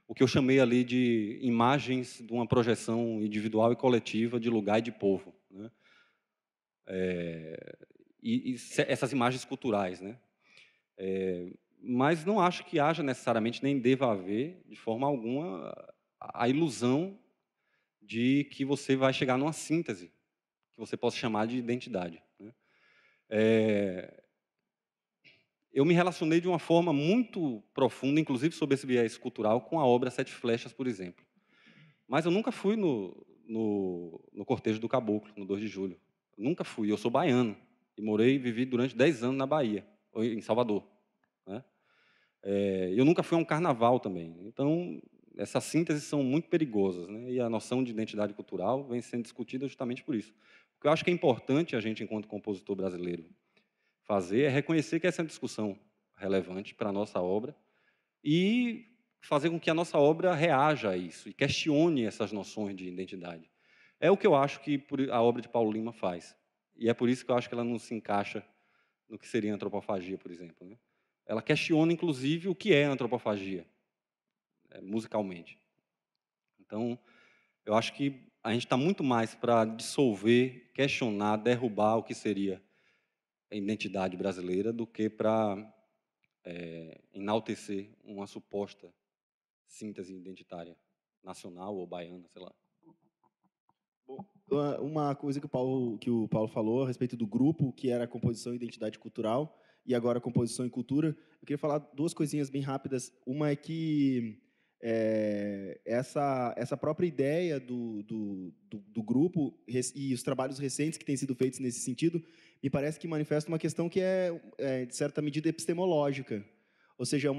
o que eu chamei ali de imagens de uma projeção individual e coletiva de lugar e de povo, né? Essas imagens culturais, né? Mas não acho que haja necessariamente, nem deva haver, de forma alguma, a ilusão de que você vai chegar numa síntese que você possa chamar de identidade, né? Eu me relacionei de uma forma muito profunda, inclusive sob esse viés cultural, com a obra Sete Flechas, por exemplo. Mas eu nunca fui no Cortejo do Caboclo, no 2 de julho. Nunca fui. Eu sou baiano e vivi durante 10 anos na Bahia, em Salvador, né? Eu nunca fui a um carnaval também. Então, essas sínteses são muito perigosas, né? E a noção de identidade cultural vem sendo discutida justamente por isso. O que eu acho que é importante a gente, enquanto compositor brasileiro, fazer é reconhecer que essa é uma discussão relevante para a nossa obra e fazer com que a nossa obra reaja a isso e questione essas noções de identidade. É o que eu acho que a obra de Paulo Lima faz. E é por isso que eu acho que ela não se encaixa no que seria antropofagia, por exemplo, né? Ela questiona, inclusive, o que é antropofagia, musicalmente. Então, eu acho que a gente está muito mais para dissolver, questionar, derrubar o que seria a identidade brasileira do que para enaltecer uma suposta síntese identitária nacional ou baiana, sei lá. Uma coisa que o Paulo falou a respeito do grupo, que era a composição e identidade cultural, e agora a composição e cultura, eu queria falar duas coisinhas bem rápidas. Uma é que essa própria ideia do grupo e os trabalhos recentes que têm sido feitos nesse sentido, me parece que manifesta uma questão que de certa medida, epistemológica. Ou seja, é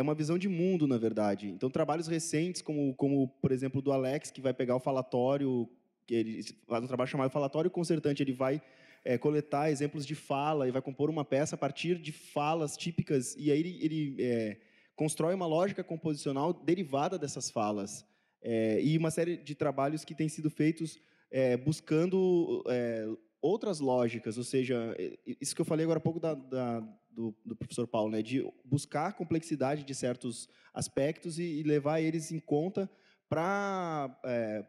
uma visão de mundo, na verdade. Então, trabalhos recentes, como por exemplo, do Alex, que vai pegar o falatório, que ele faz um trabalho chamado Falatório Concertante, ele vai coletar exemplos de fala e vai compor uma peça a partir de falas típicas, e aí ele constrói uma lógica composicional derivada dessas falas. E uma série de trabalhos que têm sido feitos buscando outras lógicas, ou seja, isso que eu falei agora há pouco do professor Paulo, né, de buscar a complexidade de certos aspectos e levar eles em conta para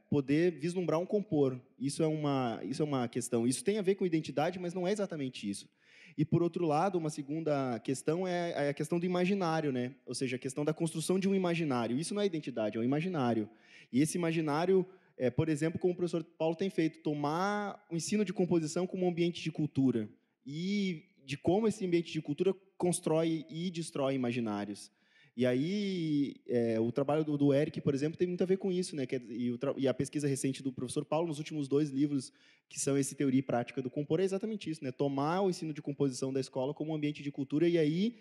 poder vislumbrar um compor. Isso é uma questão. Isso tem a ver com identidade, mas não é exatamente isso. E, por outro lado, uma segunda questão é a questão do imaginário, né? Ou seja, a questão da construção de um imaginário. Isso não é identidade, é um imaginário. E esse imaginário, por exemplo, como o professor Paulo tem feito, tomar o ensino de composição como um ambiente de cultura e de como esse ambiente de cultura constrói e destrói imaginários. E aí, o trabalho do Eric, por exemplo, tem muito a ver com isso, né? E a pesquisa recente do professor Paulo, nos últimos 2 livros, que são esse Teoria e Prática do Compor, é exatamente isso, né? Tomar o ensino de composição da escola como um ambiente de cultura e aí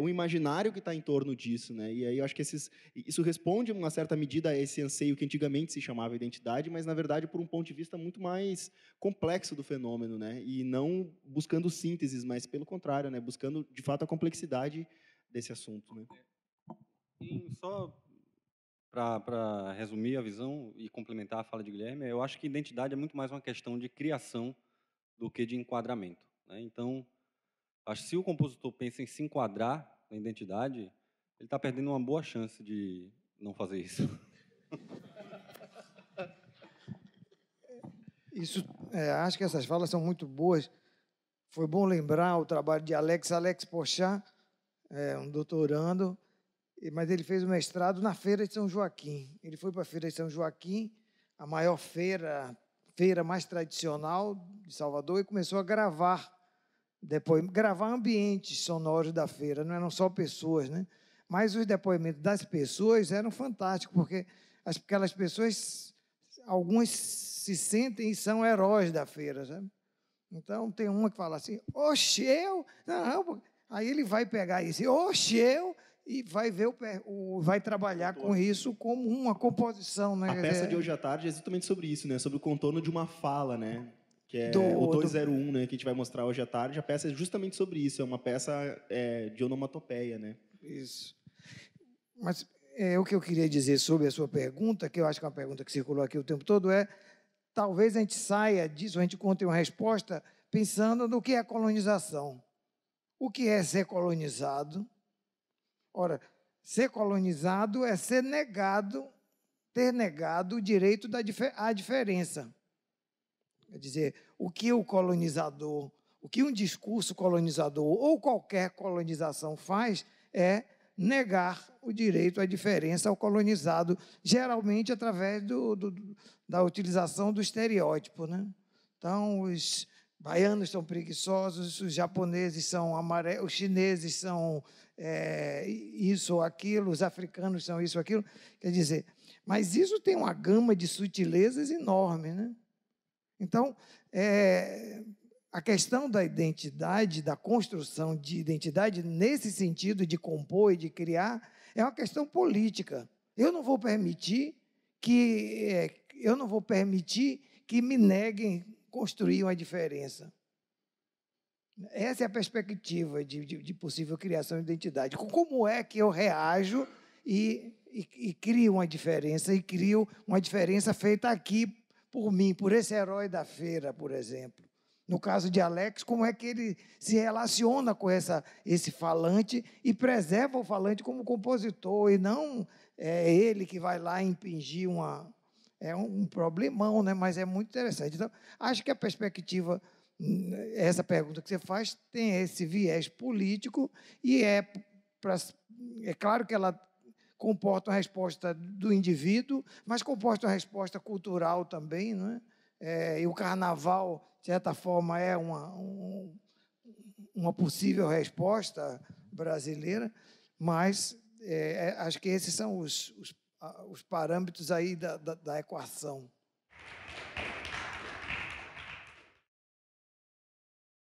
o imaginário que está em torno disso, né? E aí eu acho que isso responde, em uma certa medida, a esse anseio que antigamente se chamava identidade, mas, na verdade, por um ponto de vista muito mais complexo do fenômeno, né? E não buscando sínteses, mas, pelo contrário, né? Buscando, de fato, a complexidade desse assunto, né? E só para resumir a visão e complementar a fala de Guilherme, eu acho que identidade é muito mais uma questão de criação do que de enquadramento, né? Então, acho que se o compositor pensa em se enquadrar na identidade, ele está perdendo uma boa chance de não fazer isso. Acho que essas falas são muito boas. Foi bom lembrar o trabalho de Alex Pochat, um doutorando, mas ele fez o mestrado na Feira de São Joaquim. Ele foi para a Feira de São Joaquim, a maior feira mais tradicional de Salvador, e começou a gravar ambientes sonoros da feira, não eram só pessoas, né? Mas os depoimentos das pessoas eram fantásticos, porque aquelas pessoas, algumas se sentem e são heróis da feira, sabe? Então, tem uma que fala assim, oxe, eu? Não. Aí ele vai pegar isso, oxe, eu? E vai vai trabalhar com isso como uma composição, né? A peça de hoje à tarde é exatamente sobre isso, né? Sobre o contorno de uma fala, né? que é o 201, né, que a gente vai mostrar hoje à tarde. A peça é justamente sobre isso, é uma peça de onomatopeia, né? Isso. Mas o que eu queria dizer sobre a sua pergunta, que eu acho que é uma pergunta que circulou aqui o tempo todo, talvez a gente saia disso, a gente encontre uma resposta pensando no que é colonização. O que é ser colonizado? Ora, ser colonizado é ter negado o direito à diferença. Quer dizer, o que o colonizador, o que um discurso colonizador ou qualquer colonização faz é negar o direito à diferença ao colonizado, geralmente através da utilização do estereótipo, né? Então, os baianos são preguiçosos, os japoneses são amarelos, os chineses são isso ou aquilo, os africanos são isso ou aquilo. Quer dizer, mas isso tem uma gama de sutilezas enorme, né? Então, a questão da identidade, da construção de identidade, nesse sentido de compor e de criar, é uma questão política. Eu não vou permitir que me neguem construir uma diferença. Essa é a perspectiva de possível criação de identidade. Como é que eu reajo e crio uma diferença, e crio uma diferença feita aqui por mim, por esse herói da feira, por exemplo. No caso de Alex, como é que ele se relaciona com esse falante e preserva o falante como compositor, e não ele que vai lá impingir um problemão, né? Mas é muito interessante. Então, acho que a perspectiva, essa pergunta que você faz, tem esse viés político e é claro que ela comporta uma resposta do indivíduo, mas comporta uma resposta cultural também, não é? E o carnaval, de certa forma, é uma possível resposta brasileira, mas acho que esses são os parâmetros aí da equação.